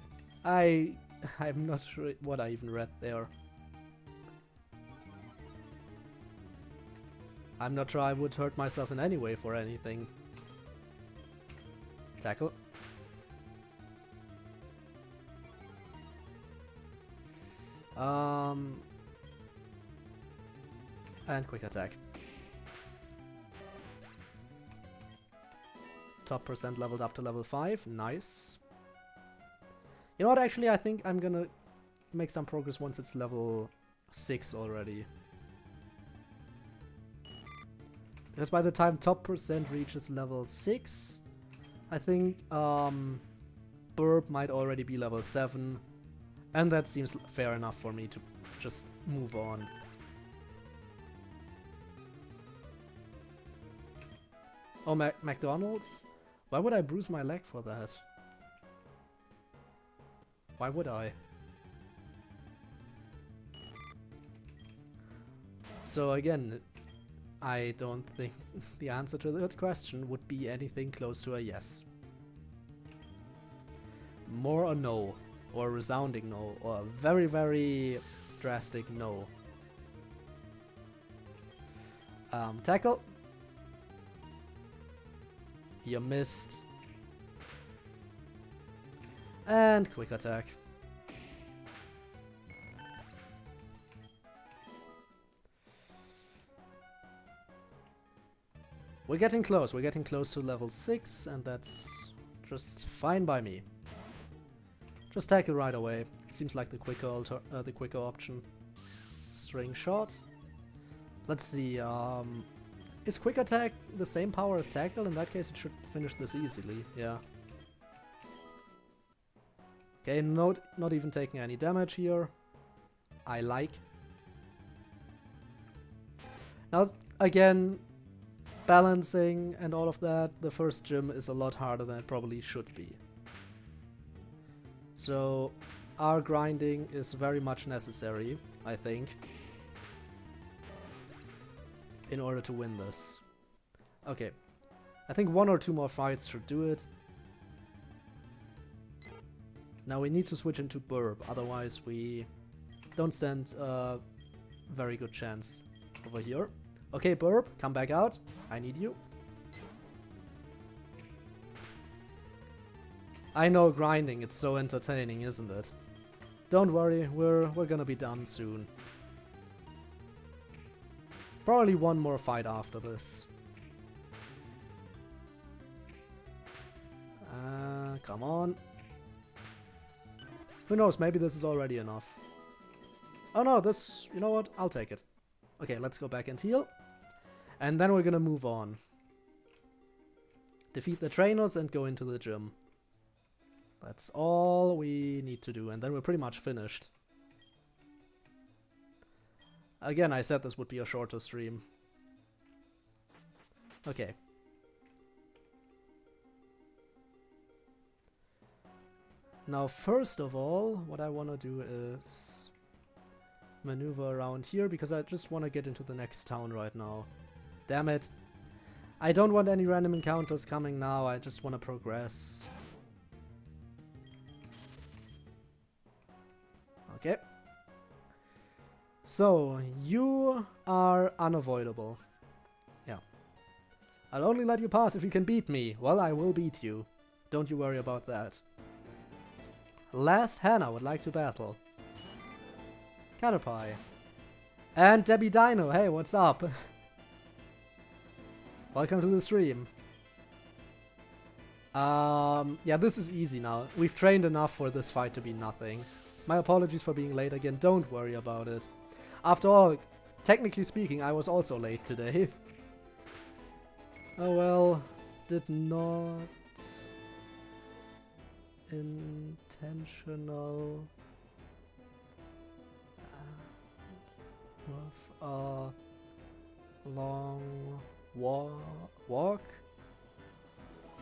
S1: not sure what I even read there. I'm not sure I would hurt myself in any way for anything. Tackle. And quick attack. Top percent leveled up to level 5. Nice. You know what, actually, I think I'm gonna make some progress once it's level 6 already. Because by the time top percent reaches level 6, I think Burp might already be level 7. And that seems fair enough for me to just move on. Oh, McDonald's? Why would I bruise my leg for that? Why would I? So again, I don't think the answer to that question would be anything close to a yes. More or no, or a resounding no, or a very, very drastic no. Tackle. You missed. And quick attack. We're getting close to level 6, and that's just fine by me. Just tackle right away. Seems like the quicker option. String shot. Let's see, is quick attack the same power as tackle? In that case it should finish this easily, yeah. Okay, not even taking any damage here. I like. Now, again, balancing and all of that, the first gym is a lot harder than it probably should be. So, our grinding is very much necessary, I think, in order to win this. Okay, I think 1 or 2 more fights should do it. Now we need to switch into Burp, otherwise we don't stand a very good chance over here. Okay, Burp, come back out. I need you. I know grinding, it's so entertaining, isn't it? Don't worry, we're gonna be done soon. Probably one more fight after this. Come on. Who knows, maybe this is already enough. Oh no, this, you know what, I'll take it. Okay, let's go back and heal. And then we're gonna move on. Defeat the trainers and go into the gym. That's all we need to do, and then we're pretty much finished. Again, I said this would be a shorter stream. Okay. Now, first of all, what I want to do is maneuver around here, because I just want to get into the next town right now. Damn it. I don't want any random encounters coming now, I just want to progress. Okay. So, you are unavoidable. Yeah. I'll only let you pass if you can beat me. Well, I will beat you. Don't you worry about that. Last Hannah would like to battle. Caterpie. And Debbie Dino, hey, what's up? Welcome to the stream. Yeah, this is easy now. We've trained enough for this fight to be nothing. My apologies for being late again, don't worry about it. After all, technically speaking, I was also late today. Oh well, did not intentional with a long walk,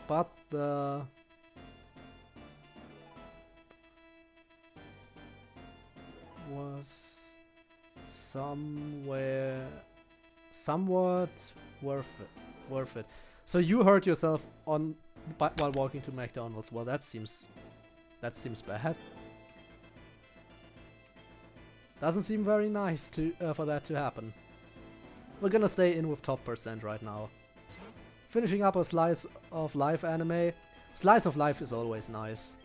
S1: but the was somewhat worth it. So you hurt yourself while walking to McDonald's. Well, that seems bad. Doesn't seem very nice for that to happen. We're gonna stay in with top percent right now. Finishing up a slice of life anime. Slice of life is always nice.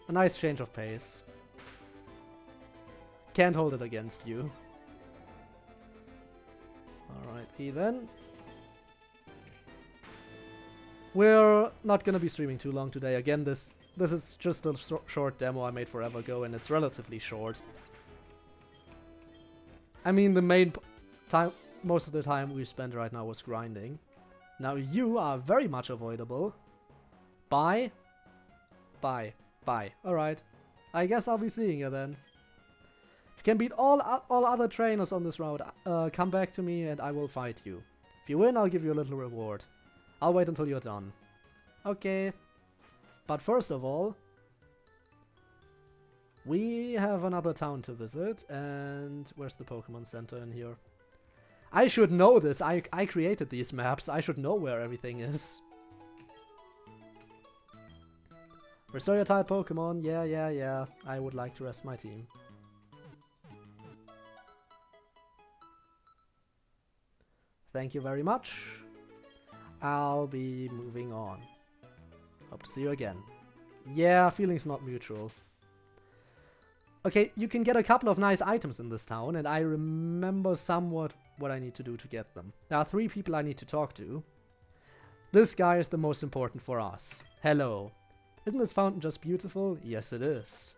S1: A nice change of pace. Can't hold it against you. Alrighty then. We're not gonna be streaming too long today. Again, this is just a short demo I made forever ago, and it's relatively short. I mean, the main time, most of the time we spent right now was grinding. Now you are very much avoidable. Bye. Alright. I guess I'll be seeing you then. If you can beat all other trainers on this route, come back to me and I will fight you. If you win, I'll give you a little reward. I'll wait until you're done. Okay. But first of all, we have another town to visit, and where's the Pokemon Center in here? I should know this. I created these maps. I should know where everything is. Restore your tired Pokemon. Yeah. I would like to rest my team. Thank you very much. I'll be moving on. Hope to see you again. Yeah, feelings not mutual. Okay, you can get a couple of nice items in this town, and I remember somewhat what I need to do to get them. There are 3 people I need to talk to. This guy is the most important for us. Hello. Isn't this fountain just beautiful? Yes, it is.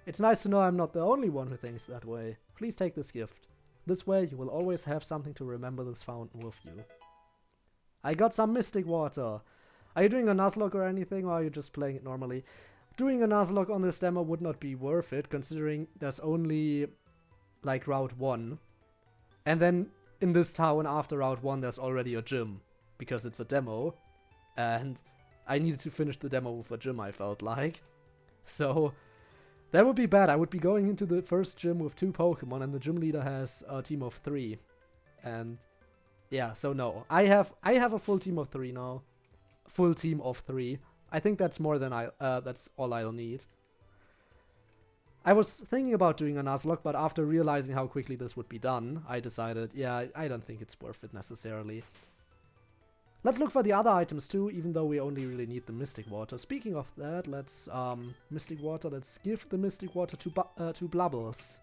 S1: It's nice to know I'm not the only one who thinks that way. Please take this gift. This way you will always have something to remember this fountain with you. I got some mystic water. Are you doing a Nuzlocke or anything, or are you just playing it normally? Doing a Nuzlocke on this demo would not be worth it, considering there's only, like, Route 1. And then, in this town, after Route 1, there's already a gym. Because it's a demo. And I needed to finish the demo with a gym, I felt like. So, that would be bad. I would be going into the first gym with 2 Pokemon, and the gym leader has a team of 3. And, yeah, so no. I have a full team of 3 now. Full team of 3. I think that's more than that's all I'll need. I was thinking about doing a Nuzlocke, but after realizing how quickly this would be done, I decided, yeah, I don't think it's worth it necessarily. Let's look for the other items too, even though we only really need the Mystic Water. Speaking of that, let's, Mystic Water, let's give the Mystic Water to Blubbles.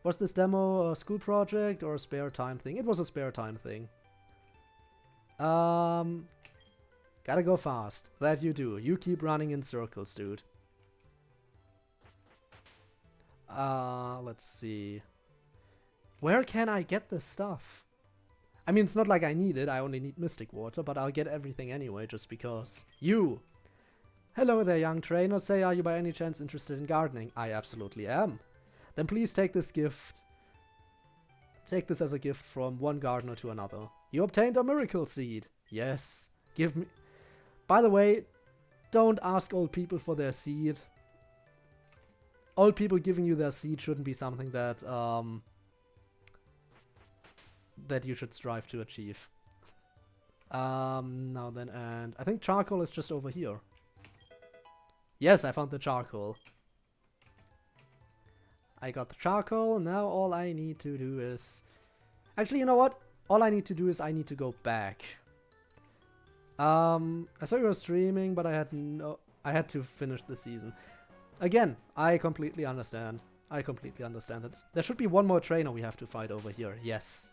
S1: Was this demo a school project or a spare time thing? It was a spare time thing. Gotta go fast. That you do. You keep running in circles, dude. Let's see. Where can I get this stuff? I mean, it's not like I need it. I only need Mystic Water, but I'll get everything anyway, just because. You! Hello there, young trainer. Say, are you by any chance interested in gardening? I absolutely am. Then please take this gift. Take this as a gift from one gardener to another. You obtained a miracle seed. Yes. Give me... By the way, don't ask old people for their seed. Old people giving you their seed shouldn't be something that, that you should strive to achieve. Now then, and I think charcoal is just over here. Yes, I found the charcoal. I got the charcoal, now all I need to do is... Actually, you know what? All I need to do is I need to go back. I saw you were streaming, but I had to finish the season. Again, I completely understand. I completely understand that. There should be one more trainer we have to fight over here. Yes.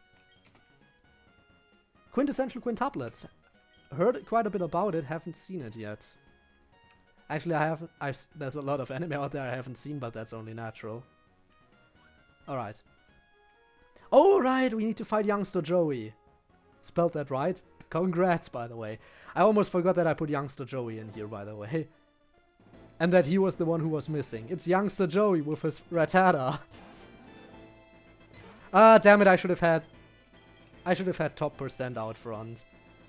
S1: Quintessential Quintuplets. Heard quite a bit about it, haven't seen it yet. Actually, I haven't. There's a lot of anime out there I haven't seen, but that's only natural. Alright. Oh, right, we need to fight Youngster Joey. Spelled that right? Congrats, by the way. I almost forgot that I put Youngster Joey in here, by the way. And that he was the one who was missing. It's Youngster Joey with his Rattata. Ah, damn it, I should have had top percent out front.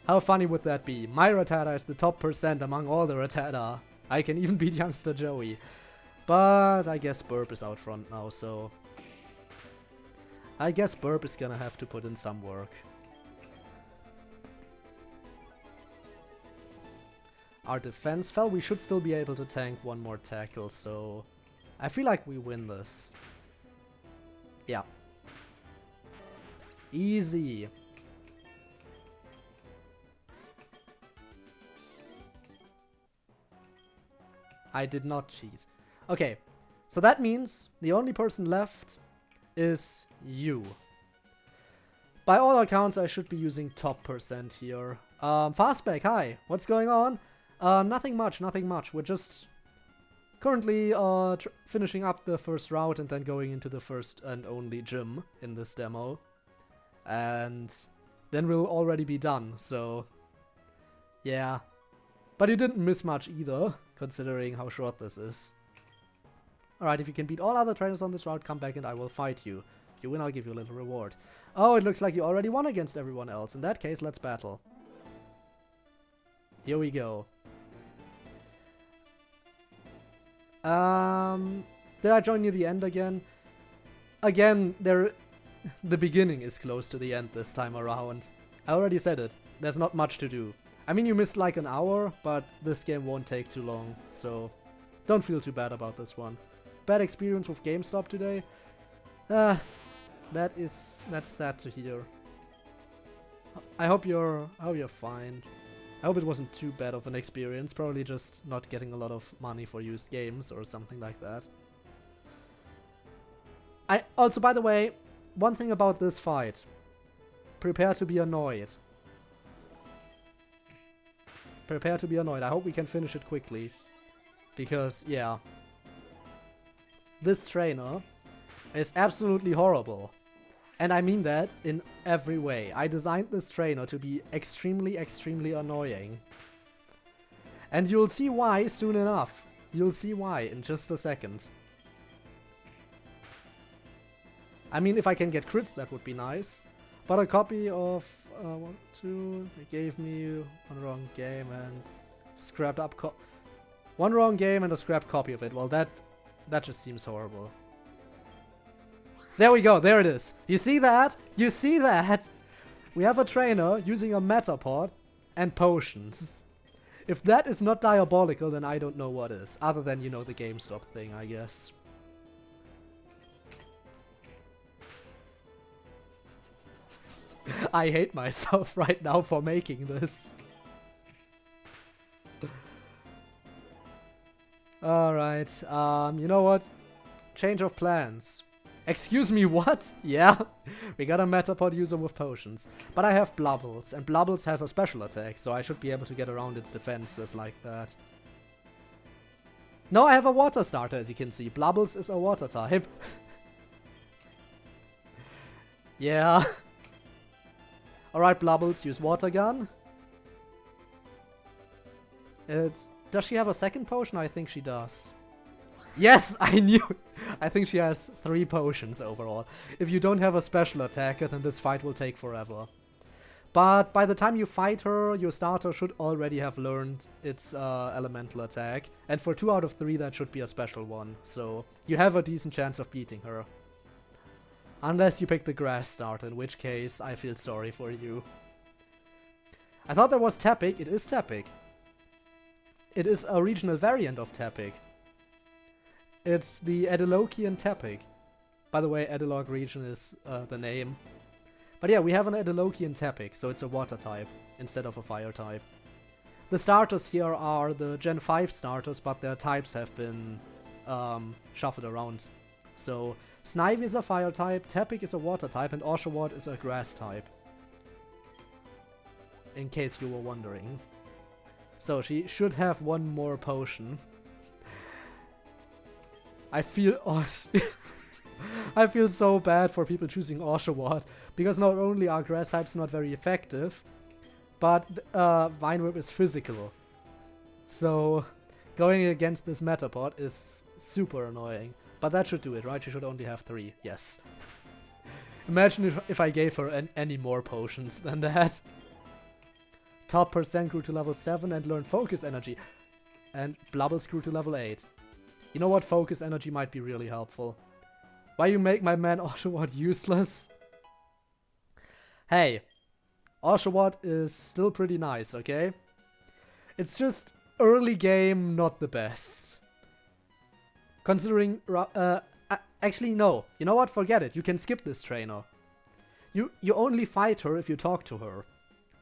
S1: How funny would that be? My Rattata is the top percent among all the Rattata. I can even beat Youngster Joey. But I guess Burp is out front now, so... I guess Burp is gonna have to put in some work. Our defense fell. We should still be able to tank one more tackle, so... I feel like we win this. Yeah. Easy. I did not cheat. Okay, so that means the only person left is you. By all accounts, I should be using top percent here. Fastback, hi, what's going on? Nothing much. We're just currently finishing up the first route and then going into the first and only gym in this demo. And then we'll already be done, so yeah. But you didn't miss much either, considering how short this is. Alright, if you can beat all other trainers on this route, come back and I will fight you. If you win, I'll give you a little reward. Oh, it looks like you already won against everyone else. In that case, let's battle. Here we go. Did I join near the end again? Again, the beginning is close to the end this time around. I already said it. There's not much to do. I mean, you missed like an hour, but this game won't take too long, so don't feel too bad about this one. Bad experience with GameStop today? That's sad to hear. I hope you're fine. I hope it wasn't too bad of an experience, probably just not getting a lot of money for used games or something like that. Also, by the way, one thing about this fight. Prepare to be annoyed. Prepare to be annoyed. I hope we can finish it quickly. Because, yeah. This trainer is absolutely horrible. And I mean that in every way. I designed this trainer to be extremely, extremely annoying. And you'll see why soon enough. You'll see why in just a second. I mean, if I can get crits, that would be nice. But a copy of 1, 2, they gave me one wrong game and scrapped up one wrong game and a scrapped copy of it. Well, that just seems horrible. There we go, there it is. You see that? You see that? We have a trainer using a Metapod and potions. If that is not diabolical, then I don't know what is. Other than, you know, the GameStop thing, I guess. I hate myself right now for making this. Alright, you know what? Change of plans. Excuse me, what? Yeah, we got a Metapod user with potions. But I have Blubbles, and Blubbles has a special attack, so I should be able to get around its defenses like that. No, I have a water starter, as you can see. Blubbles is a water type. Yeah. Alright, Blubbles, use water gun. Does she have a second potion? I think she does. Yes, I knew! I think she has 3 potions overall. If you don't have a special attacker, then this fight will take forever. But by the time you fight her, your starter should already have learned its elemental attack. And for 2 out of 3, that should be a special one. So you have a decent chance of beating her. Unless you pick the grass starter, in which case I feel sorry for you. I thought there was Tepic. It is Tepic. It is a regional variant of Tepic. It's the Edilokian Tepic. By the way, Edilog region is the name. But yeah, we have an Edilokian Tepic, so it's a water type instead of a fire type. The starters here are the Gen 5 starters, but their types have been shuffled around. So Snivy is a fire type, Tepic is a water type, and Oshawott is a grass type. In case you were wondering. So she should have 1 more potion. I feel I feel so bad for people choosing Oshawott, because not only are grass types not very effective, but Vine Whip is physical. So going against this Metapod is super annoying. But that should do it, right? She should only have 3. Yes. Imagine if I gave her any more potions than that. Top percent grew to level 7 and learned Focus Energy. And Blubbles grew to level 8. You know what? Focus Energy might be really helpful. Why you make my man Oshawott useless? Hey, Oshawott is still pretty nice, okay? It's just early game not the best. Considering, actually no, you know what, forget it, you can skip this trainer. You only fight her if you talk to her.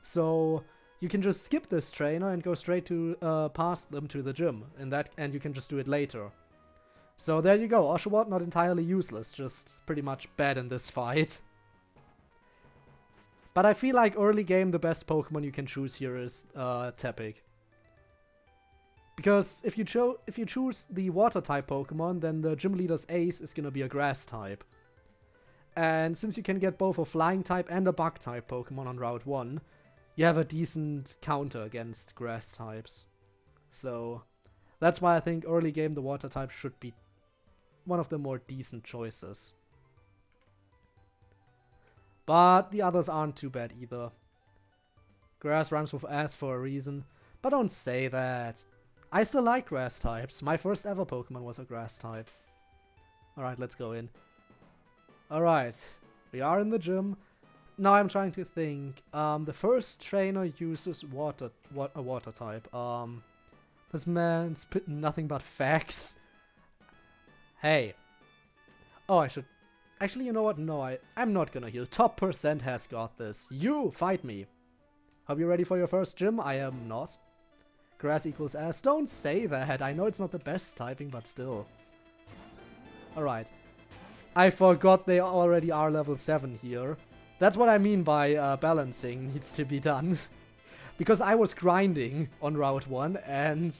S1: So, you can just skip this trainer and go straight to past them to the gym, and you can just do it later. So there you go, Oshawott not entirely useless, just pretty much bad in this fight. But I feel like early game the best Pokemon you can choose here is Tepig. Because if you choose the water type Pokemon, then the gym leader's ace is gonna be a grass type. And since you can get both a flying type and a bug type Pokemon on Route 1, you have a decent counter against grass types. So that's why I think early game the water type should be one of the more decent choices. But the others aren't too bad either. Grass rhymes with ass for a reason, but don't say that. I still like grass types. My first ever Pokemon was a grass type. Alright, let's go in. Alright, we are in the gym. Now I'm trying to think. The first trainer uses a water type. This man's spitting nothing but facts. Hey. Oh, I should... Actually, you know what? No, I'm not gonna heal. Top percent has got this. You, fight me. Hope you're ready for your first gym. I am not. Grass equals ass. Don't say that. I know it's not the best typing, but still. Alright. I forgot they already are level 7 here. That's what I mean by balancing needs to be done. Because I was grinding on Route 1, and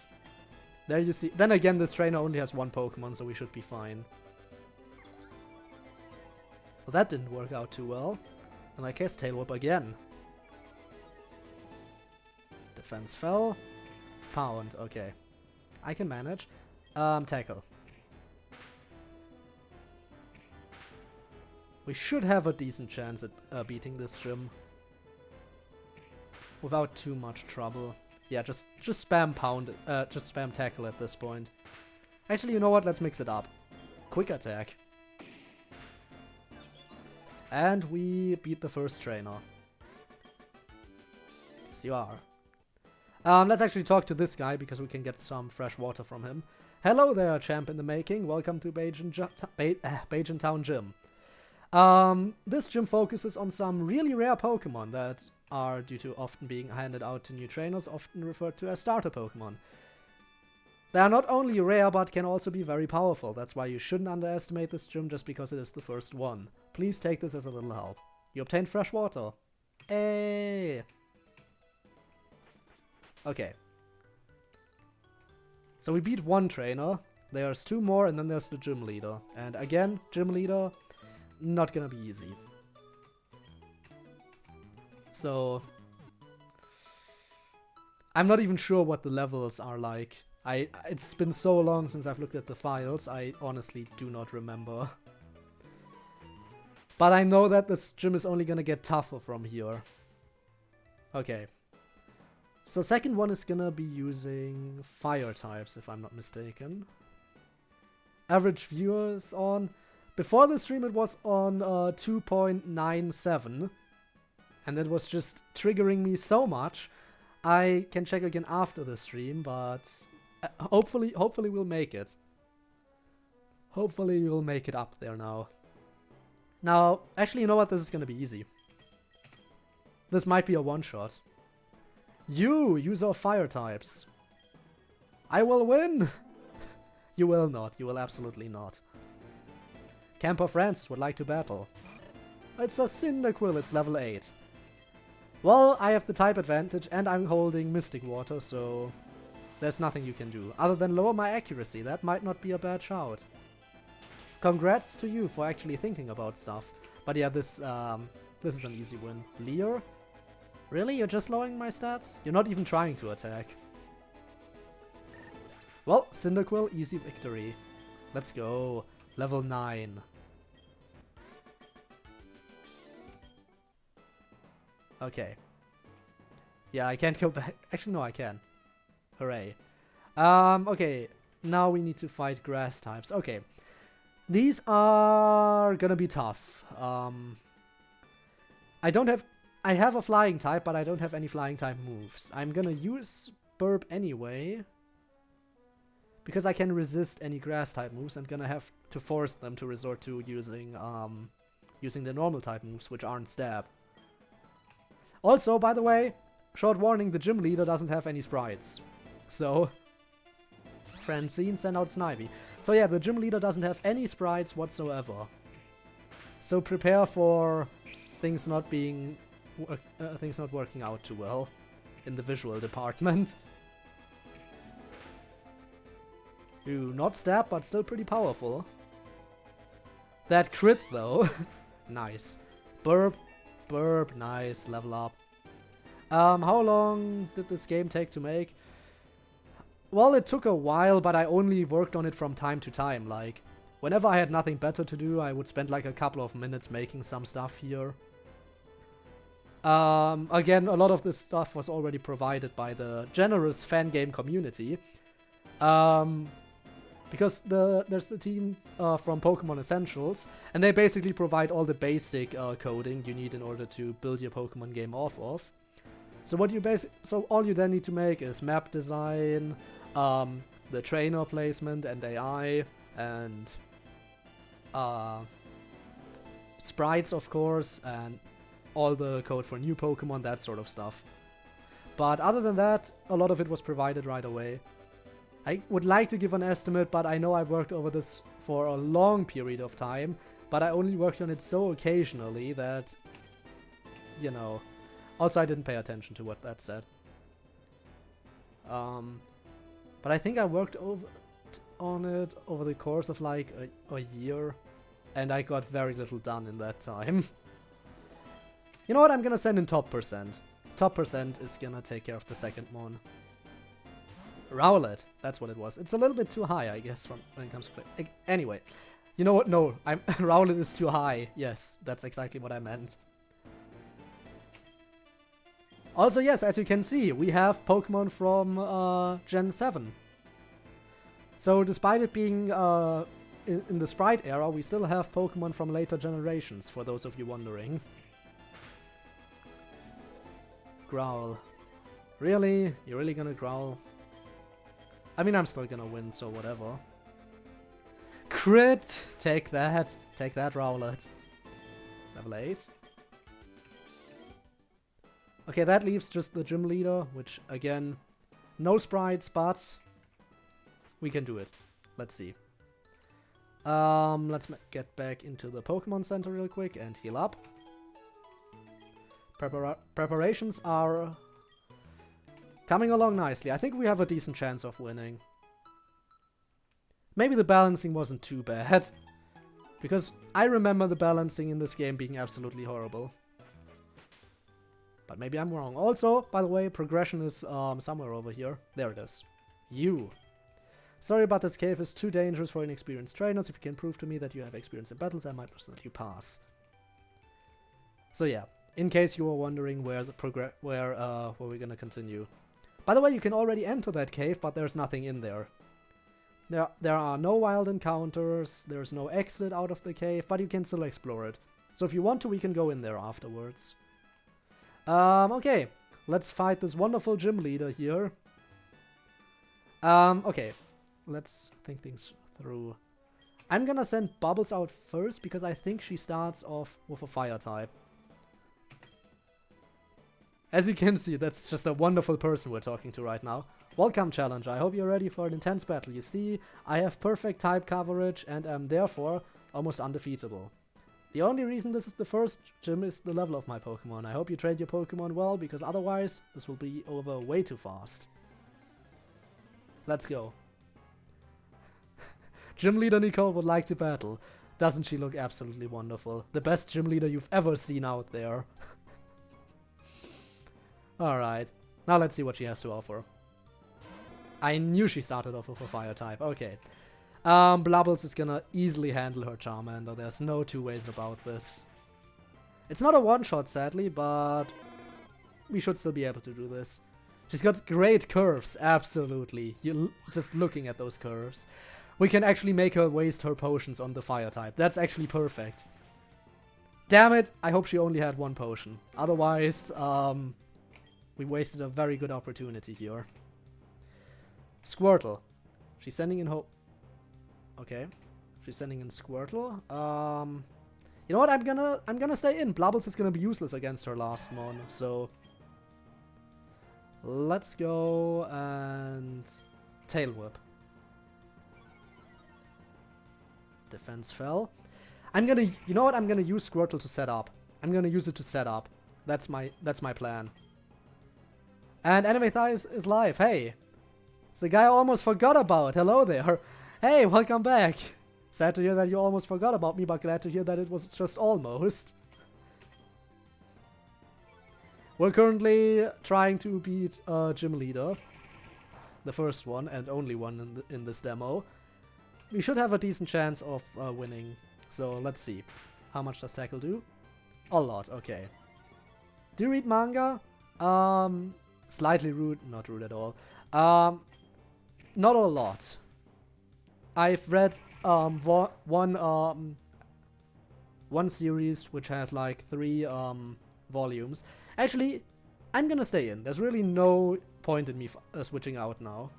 S1: there you see. Then again, this trainer only has one Pokemon, so we should be fine. Well, that didn't work out too well. In that case, Tail Whip again. Defense fell. Pound, okay. I can manage. Tackle. We should have a decent chance at beating this gym. Without too much trouble. Yeah, just spam pound, just spam tackle at this point. Actually, you know what? Let's mix it up. Quick attack. And we beat the first trainer. Yes, you are. Let's actually talk to this guy, because we can get some fresh water from him. Hello there, champ in the making. Welcome to Bajan Town Gym. This gym focuses on some really rare Pokemon that are, due to often being handed out to new trainers, often referred to as starter Pokemon. They are not only rare, but can also be very powerful. That's why you shouldn't underestimate this gym just because it is the first one. Please take this as a little help. You obtained fresh water. Hey! Okay. So we beat one trainer. There's two more, and then there's the gym leader. And again, gym leader, not gonna be easy. So I'm not even sure what the levels are like. It's been so long since I've looked at the files, I honestly do not remember. But I know that this gym is only gonna get tougher from here. Okay. So second one is gonna be using fire types, if I'm not mistaken. Average viewers on... Before the stream it was on 2.97. And that was just triggering me so much. I can check again after the stream, but hopefully we'll make it. Hopefully we'll make it up there now. Now, actually, you know what? This is gonna be easy. This might be a one-shot. You, user of fire types. I will win! You will not. You will absolutely not. Camper Francis would like to battle. It's a Cyndaquil, it's level 8. Well, I have the type advantage and I'm holding Mystic Water, so there's nothing you can do. Other than lower my accuracy, that might not be a bad shout. Congrats to you for actually thinking about stuff. But yeah, this is an easy win. Leer? Really? You're just lowering my stats? You're not even trying to attack. Well, Cyndaquil, easy victory. Let's go. Level 9. Okay. Yeah, I can't go back. Actually, no, I can. Hooray. Okay. Now we need to fight grass types. Okay. These are gonna be tough. I have a flying type, but I don't have any flying type moves. I'm gonna use Burp anyway. Because I can resist any grass type moves, I'm gonna have to force them to resort to using the normal type moves, which aren't stab. Also, by the way, short warning, the gym leader doesn't have any sprites. So, Francine, send out Snivy. So yeah, the gym leader doesn't have any sprites whatsoever. So prepare for things not being... things not working out too well in the visual department. Ooh, not stab, but still pretty powerful. That crit though. Nice. Burp, burp, nice, level up. How long did this game take to make? Well, it took a while, but I only worked on it from time to time. Like, whenever I had nothing better to do, I would spend like a couple of minutes making some stuff here. Again, a lot of this stuff was already provided by the generous fan game community. Because there's the team from Pokemon Essentials, and they basically provide all the basic coding you need in order to build your Pokemon game off of. So all you then need to make is map design, the trainer placement and AI, and sprites, of course, and all the code for new Pokemon, that sort of stuff. But other than that, a lot of it was provided right away. I would like to give an estimate, but I know I worked over this for a long period of time, but I only worked on it so occasionally that, you know... Also, I didn't pay attention to what that said. But I think I worked on it over the course of like a year, and I got very little done in that time. You know what? I'm gonna send in top percent. Top percent is gonna take care of the second one. Rowlet, that's what it was. It's a little bit too high, I guess, when it comes to... Anyway, you know what? No, Rowlet is too high. Yes, that's exactly what I meant. Also, yes, as you can see, we have Pokemon from Gen 7. So, despite it being in the sprite era, we still have Pokemon from later generations, for those of you wondering. Growl. Really? You're really gonna growl? I mean, I'm still gonna win, so whatever. Crit! Take that. Take that, Rowlet. Level 8. Okay, that leaves just the gym leader, which, again, no sprites, but we can do it. Let's see. Let's get back into the Pokemon Center real quick and heal up. Preparations are coming along nicely. I think we have a decent chance of winning. Maybe the balancing wasn't too bad, because I remember the balancing in this game being absolutely horrible. But maybe I'm wrong. Also, by the way, progression is somewhere over here. There it is. You. Sorry, but this cave is too dangerous for inexperienced trainers. If you can prove to me that you have experience in battles, I might let you pass. So yeah, in case you were wondering where we're gonna continue. By the way, you can already enter that cave, but there's nothing in there. There are no wild encounters, there's no exit out of the cave, but you can still explore it. So if you want to, we can go in there afterwards. Okay, let's fight this wonderful gym leader here. Okay, let's think things through. I'm gonna send Bubbles out first, because I think she starts off with a fire type. As you can see, that's just a wonderful person we're talking to right now. Welcome, Challenger. I hope you're ready for an intense battle. You see, I have perfect type coverage and am therefore almost undefeatable. The only reason this is the first gym is the level of my Pokemon. I hope you train your Pokemon well, because otherwise this will be over way too fast. Let's go. Gym Leader Nicole would like to battle. Doesn't she look absolutely wonderful? The best gym leader you've ever seen out there. Alright, now let's see what she has to offer. I knew she started off with a fire type. Okay. Blubbles is gonna easily handle her Charmander. There's no two ways about this. It's not a one-shot, sadly, but we should still be able to do this. She's got great curves, absolutely. You're just looking at those curves. We can actually make her waste her potions on the fire type. That's actually perfect. Damn it! I hope she only had one potion. Otherwise, we wasted a very good opportunity here. Squirtle. She's sending in hope. Okay. She's sending in Squirtle. You know what? I'm gonna stay in. Blubbles is gonna be useless against her last mon, so Let's go and Tail Whip. Defense fell. I'm gonna, you know what? I'm gonna use Squirtle to set up. I'm gonna use it to set up. That's my plan. And Anime Thighs is live. Hey, it's the guy I almost forgot about. Hello there. Hey, welcome back. Sad to hear that you almost forgot about me, but glad to hear that it was just almost. We're currently trying to beat Gym Leader. The first one and only one in this demo. We should have a decent chance of winning. So let's see. How much does Tackle do? A lot, okay. Do you read manga? Slightly rude, not rude at all. Not a lot. I've read one series which has like 3 volumes. Actually, I'm gonna stay in. There's really no point in me switching out now.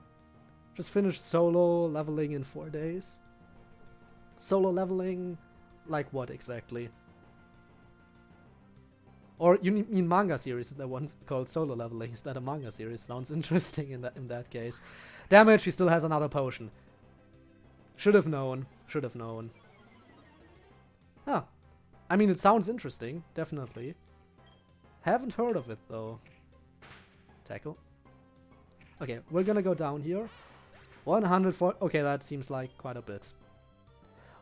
S1: Just finished solo leveling in 4 days. Solo leveling? Like what exactly? Or you mean manga series? The one's called solo leveling. Is that a manga series? Sounds interesting in that case. Damn it, she still has another potion. Should have known. Should have known. Huh. I mean, it sounds interesting, definitely. Haven't heard of it though. Tackle. Okay, we're gonna go down here. 104. Okay, that seems like quite a bit.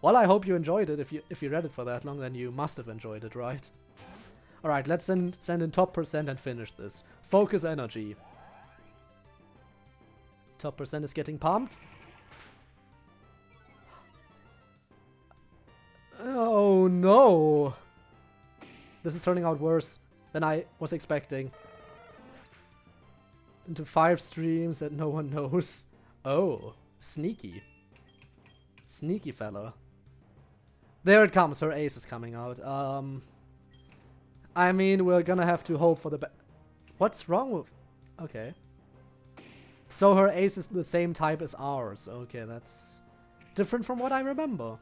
S1: Well, I hope you enjoyed it. If you read it for that long, then you must have enjoyed it, right? All right, let's send in top percent and finish this. Focus energy. Top percent is getting pumped. Oh no! This is turning out worse than I was expecting. Into 5 streams that no one knows. Oh, sneaky. Sneaky fella. There it comes, her ace is coming out. I mean, we're gonna have to hope for the What's wrong with... Okay. So her ace is the same type as ours. Okay, that's different from what I remember.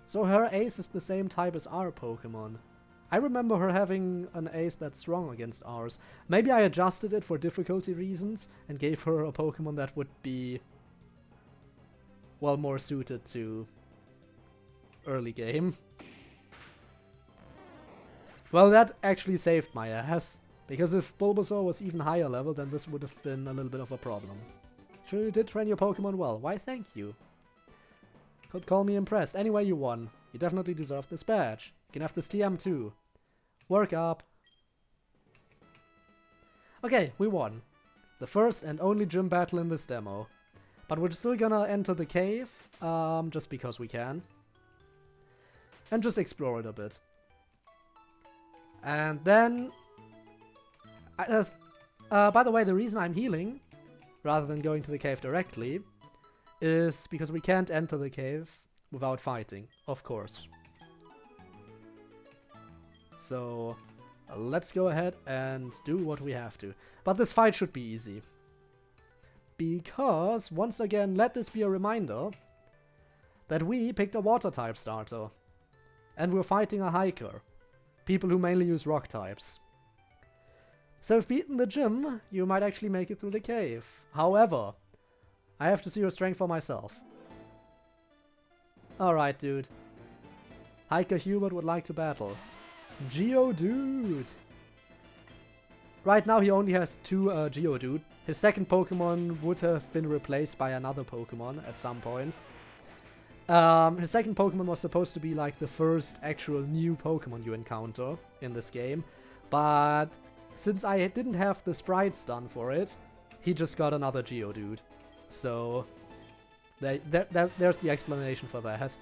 S1: So her ace is the same type as our Pokemon. I remember her having an ace that's strong against ours. Maybe I adjusted it for difficulty reasons and gave her a Pokemon that would be, well, more suited to early game. Well, that actually saved my ass, because if Bulbasaur was even higher level, then this would have been a little bit of a problem. Sure, you did train your Pokemon well. Why, thank you. Could call me impressed. Anyway, you won. You definitely deserve this badge. You can have this TM too. Work up. Okay, we won. The first and only gym battle in this demo. But we're still gonna enter the cave, just because we can. And just explore it a bit. And then... by the way, the reason I'm healing, rather than going to the cave directly, is because we can't enter the cave without fighting, of course. So, let's go ahead and do what we have to. But this fight should be easy. Because, once again, let this be a reminder that we picked a water-type starter. And we're fighting a hiker. People who mainly use rock types. So if beaten the gym, you might actually make it through the cave. However, I have to see your strength for myself. Alright, dude. Hiker Hubert would like to battle. Geodude! Right now he only has 2 Geodude. His second Pokemon would have been replaced by another Pokemon at some point. His second Pokemon was supposed to be like the first actual new Pokemon you encounter in this game. But since I didn't have the sprites done for it, he just got another Geodude. So, there's the explanation for that.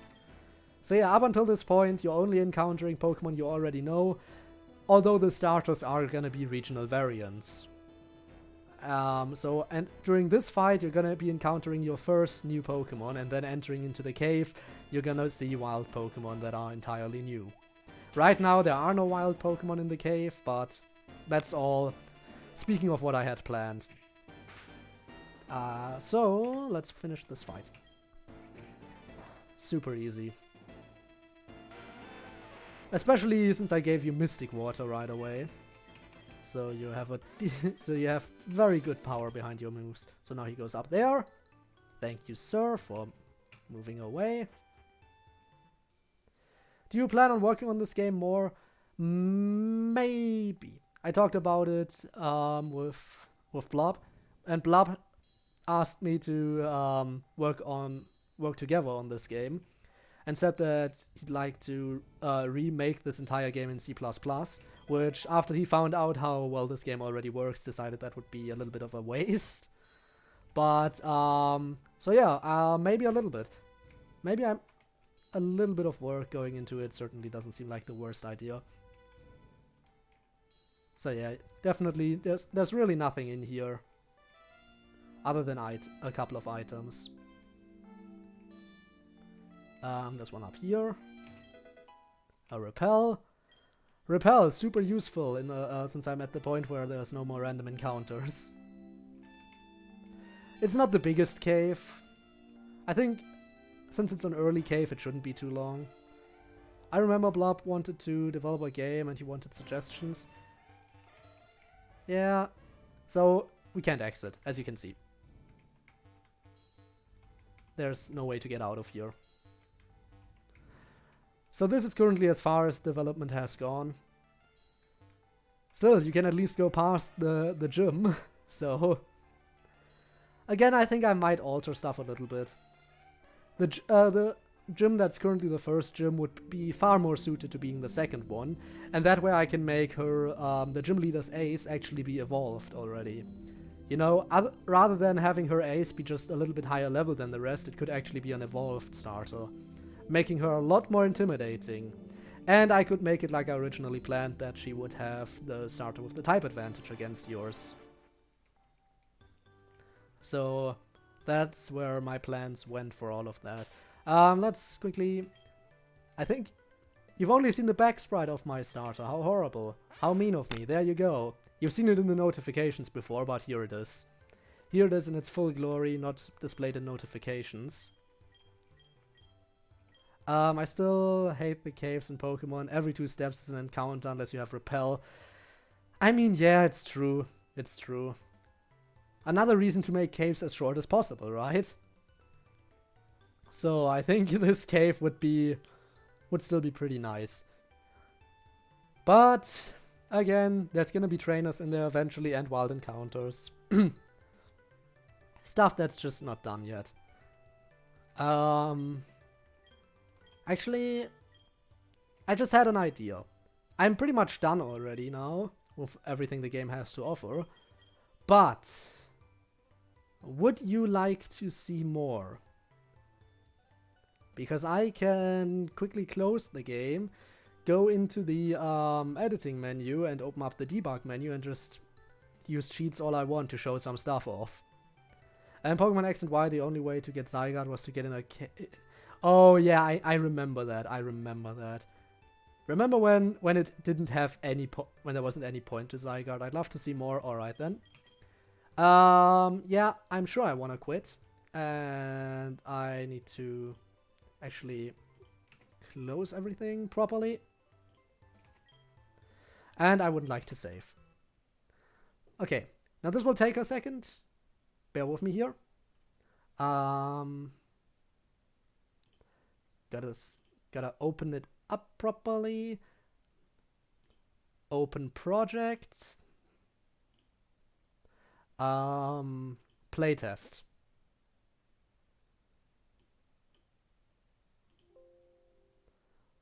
S1: So yeah, up until this point, you're only encountering Pokemon you already know, although the starters are gonna be regional variants. And during this fight, you're gonna be encountering your first new Pokemon, and then entering into the cave, you're gonna see wild Pokemon that are entirely new. Right now, there are no wild Pokemon in the cave, but that's all. Speaking of what I had planned. So, let's finish this fight. Super easy. Especially since I gave you Mystic Water right away. So you have so you have very good power behind your moves. So now he goes up there. Thank you, sir, for moving away. Do you plan on working on this game more? Maybe. I talked about it with Blob, and Blob asked me to work together on this game, and said that he'd like to remake this entire game in C++, which, after he found out how well this game already works, decided that would be a little bit of a waste. But, so yeah, maybe a little bit. Maybe a little bit of work going into it certainly doesn't seem like the worst idea. So yeah, definitely, there's really nothing in here other than a couple of items. There's one up here. A repel. Repel is super useful in since I'm at the point where there's no more random encounters. It's not the biggest cave. I think since it's an early cave, it shouldn't be too long. I remember Blob wanted to develop a game and he wanted suggestions. Yeah, so we can't exit, as you can see. There's no way to get out of here. So this is currently as far as development has gone. Still, you can at least go past the gym. So, again, I think I might alter stuff a little bit. The gym that's currently the first gym would be far more suited to being the second one. And that way I can make her, the gym leader's ace, actually be evolved already. You know, rather than having her ace be just a little bit higher level than the rest, it could actually be an evolved starter, making her a lot more intimidating. And I could make it like I originally planned, that she would have the starter with the type advantage against yours. So that's where my plans went for all of that. Let's quickly... I think you've only seen the back sprite of my starter. How horrible. How mean of me. There you go. You've seen it in the notifications before, but here it is. Here it is in its full glory, not displayed in notifications. I still hate the caves in Pokemon. Every 2 steps is an encounter unless you have Repel. I mean, yeah, it's true. It's true. Another reason to make caves as short as possible, right? So I think this cave would still be pretty nice. But again, there's gonna be trainers in there eventually and wild encounters. Stuff that's just not done yet. Actually, I just had an idea. I'm pretty much done already now with everything the game has to offer. But would you like to see more? Because I can quickly close the game, go into the editing menu and open up the debug menu and just use cheats all I want to show some stuff off. And Pokemon X and Y, the only way to get Zygarde was to get in a Oh yeah, I remember that. I remember that. Remember when it didn't have any when there wasn't any point to Zygarde? I'd love to see more. All right then. Yeah, I'm sure I want to quit, and I need to actually close everything properly. And I would like to save. Okay, now this will take a second. Bear with me here. Gotta open it up properly. Open project. Playtest.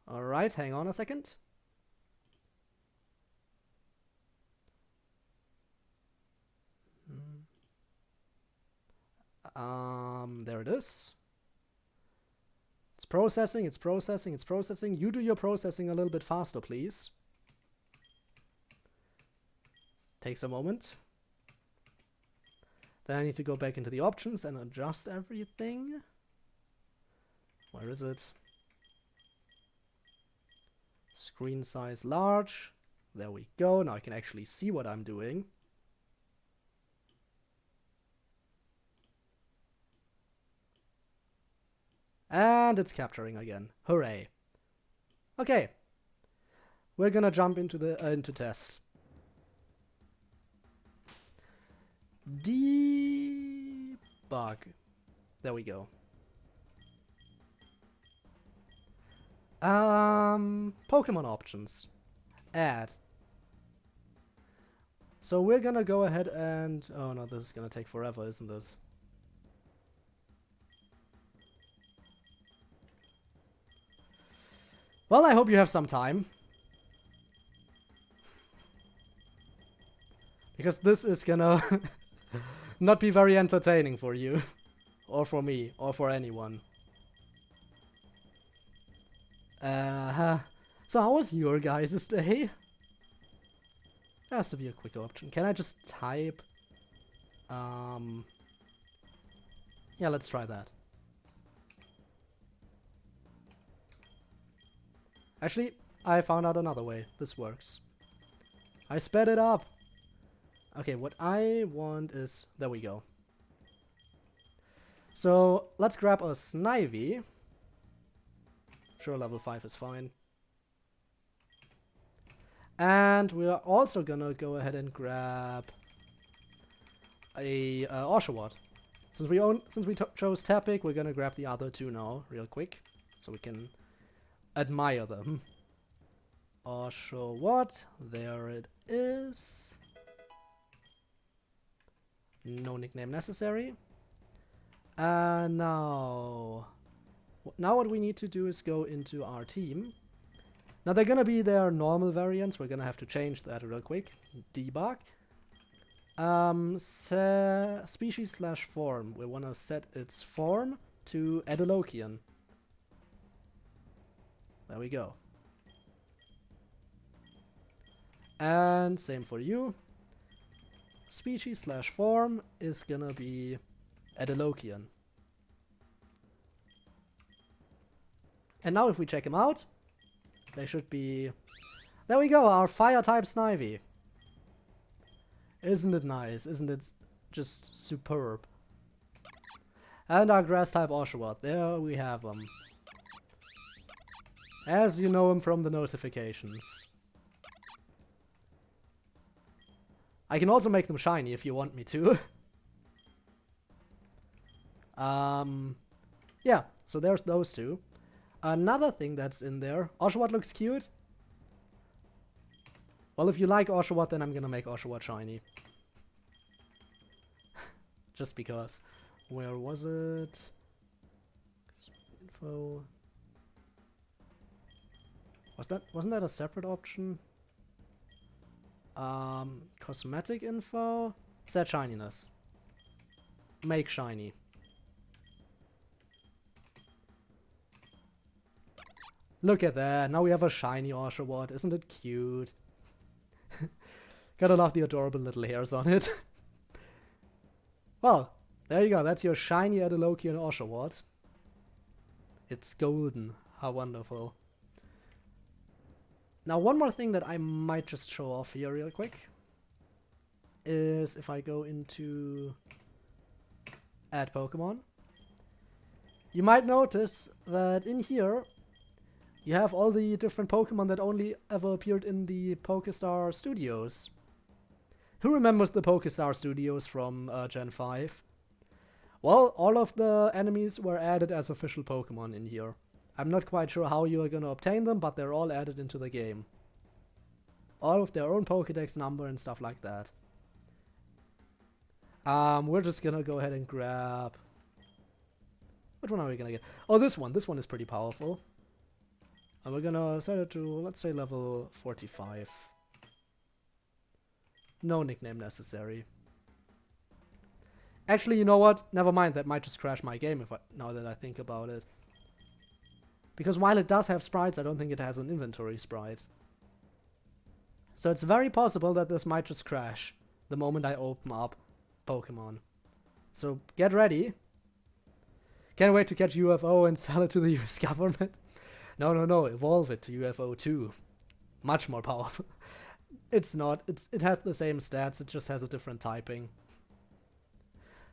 S1: Alright, hang on a second. There it is. It's processing, it's processing, it's processing. You do your processing a little bit faster, please. Takes a moment. Then I need to go back into the options and adjust everything. Where is it? Screen size large. There we go. Now I can actually see what I'm doing. And it's capturing again. Hooray. Okay. We're gonna jump into test. Debug. There we go. Pokemon options. Add. So we're gonna go ahead and... Oh no, this is gonna take forever, isn't it? Well, I hope you have some time. Because this is gonna not be very entertaining for you. Or for me, or for anyone. So how was your guys' day? There has to be a quick option. Can I just type? Yeah, let's try that. Actually, I found out another way. This works. I sped it up. Okay, what I want is... There we go. So, let's grab a Snivy. Sure, level 5 is fine. And we are also gonna go ahead and grab a Oshawott. Since we chose Tepic, we're gonna grab the other two now, real quick, so we can admire them. Oshawott, there it is. No nickname necessary. And now what we need to do is go into our team. Now they're gonna be their normal variants. We're gonna have to change that real quick. Debug. Species/form. We wanna set its form to Adolokian. There we go. And same for you. Species/form is gonna be Adolokian. And now if we check him out, they should be... There we go, our fire-type Snivy. Isn't it nice? Isn't it just superb? And our grass-type Oshawott. There we have him. As you know him from the notifications. I can also make them shiny if you want me to. Yeah, so there's those two. Another thing that's in there, Oshawott looks cute. Well, if you like Oshawott, then I'm gonna make Oshawott shiny. Just because. Where was it? Info. Wasn't that a separate option? Cosmetic info? Set shininess. Make shiny. Look at that, now we have a shiny Oshawott, isn't it cute? Gotta love the adorable little hairs on it. Well, there you go, that's your shiny Adolokian Oshawott. It's golden, how wonderful. Now one more thing that I might just show off here real quick is if I go into Add Pokemon. You might notice that in here you have all the different Pokemon that only ever appeared in the Pokestar Studios. Who remembers the Pokestar Studios from Gen 5? Well, all of the enemies were added as official Pokemon in here. I'm not quite sure how you are gonna obtain them, but they're all added into the game. All with their own Pokedex number and stuff like that. We're just gonna go ahead and grab... Which one are we gonna get? Oh, this one. This one is pretty powerful. And we're gonna set it to, let's say, level 45. No nickname necessary. Actually, you know what? Never mind, that might just crash my game now that I think about it. Because while it does have sprites, I don't think it has an inventory sprite. So it's very possible that this might just crash the moment I open up Pokemon. So get ready. Can't wait to catch UFO and sell it to the US government. No, evolve it to UFO 2. Much more powerful. It's not. It has the same stats, it just has a different typing.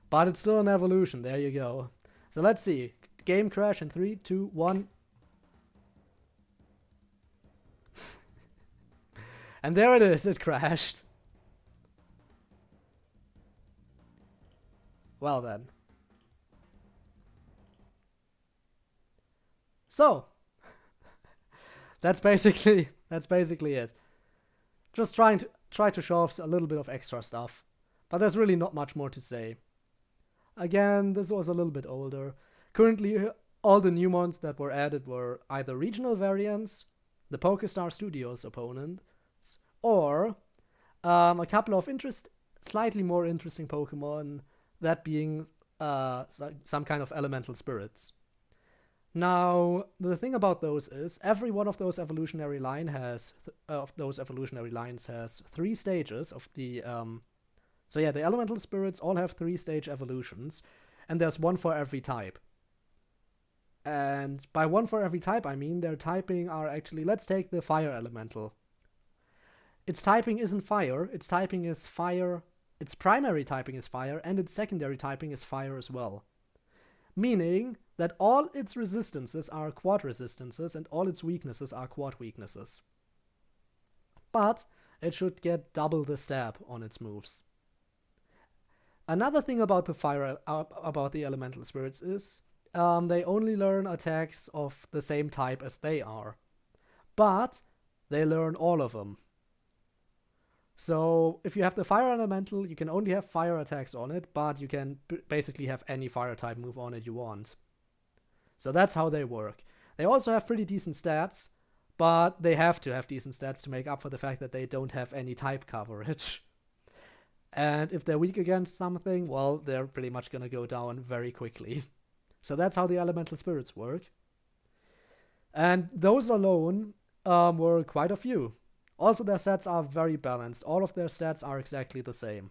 S1: But it's still an evolution, there you go. So let's see. Game crash in 3, 2, 1. And there it is, it crashed. Well then. So, that's basically it. Just try to show off a little bit of extra stuff. But there's really not much more to say. Again, this was a little bit older. Currently, all the new mons that were added were either regional variants, the PokeStar Studios opponents, or a couple of slightly more interesting Pokemon, that being some kind of elemental spirits. Now, the thing about those is every one of those evolutionary lines has 3 stages of the the elemental spirits all have 3-stage evolutions, and there's one for every type. And by one for every type, I mean their typing are actually, let's take the fire elemental. Its typing isn't fire, its typing is fire, its primary typing is fire, and its secondary typing is fire as well. Meaning that all its resistances are quad resistances and all its weaknesses are quad weaknesses. But it should get double the stab on its moves. Another thing about the elemental spirits is they only learn attacks of the same type as they are. But they learn all of them. So if you have the fire elemental, you can only have fire attacks on it, but you can basically have any fire type move on it you want. So that's how they work. They also have pretty decent stats, but they have to have decent stats to make up for the fact that they don't have any type coverage. And if they're weak against something, well, they're pretty much gonna go down very quickly. So that's how the elemental spirits work. And those alone were quite a few. Also, their stats are very balanced. All of their stats are exactly the same.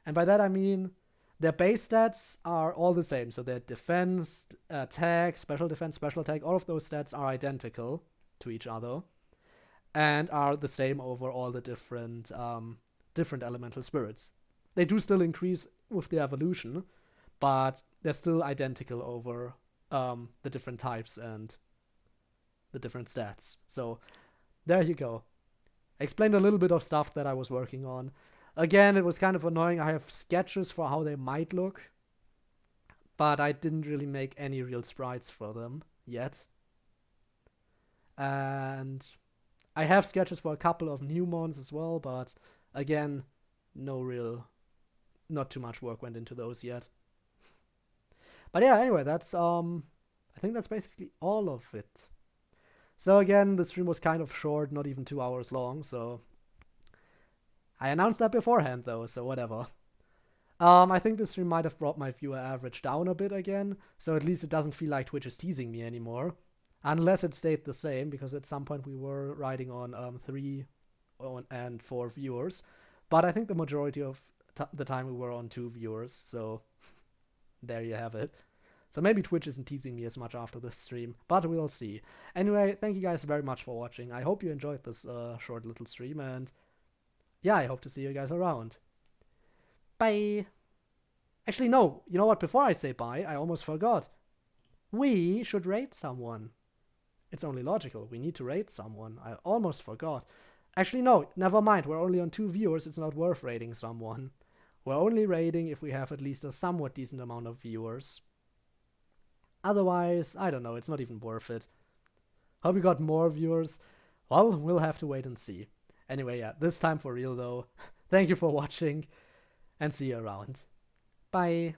S1: And by that I mean their base stats are all the same. So their defense, attack, special defense, special attack, all of those stats are identical to each other and are the same over all the different elemental spirits. They do still increase with the evolution, but they're still identical over the different types and the different stats. So there you go. Explained a little bit of stuff that I was working on. Again, it was kind of annoying. I have sketches for how they might look, but I didn't really make any real sprites for them yet. And I have sketches for a couple of new mons as well, but again, not too much work went into those yet. But yeah, anyway, that's I think that's basically all of it. So again, the stream was kind of short, not even 2 hours long, so I announced that beforehand though, so whatever. I think this stream might have brought my viewer average down a bit again, so at least it doesn't feel like Twitch is teasing me anymore. Unless it stayed the same, because at some point we were riding on 3 and 4 viewers. But I think the majority of the time we were on 2 viewers, so there you have it. So maybe Twitch isn't teasing me as much after this stream, but we'll see. Anyway, thank you guys very much for watching. I hope you enjoyed this short little stream, and yeah, I hope to see you guys around. Bye! Actually, no, you know what? Before I say bye, I almost forgot. We should raid someone. It's only logical. We need to raid someone. I almost forgot. Actually, no, never mind. We're only on 2 viewers. It's not worth raiding someone. We're only raiding if we have at least a somewhat decent amount of viewers. Otherwise, I don't know, it's not even worth it. Hope we got more viewers. Well, we'll have to wait and see. Anyway, yeah, this time for real though. Thank you for watching, and see you around. Bye.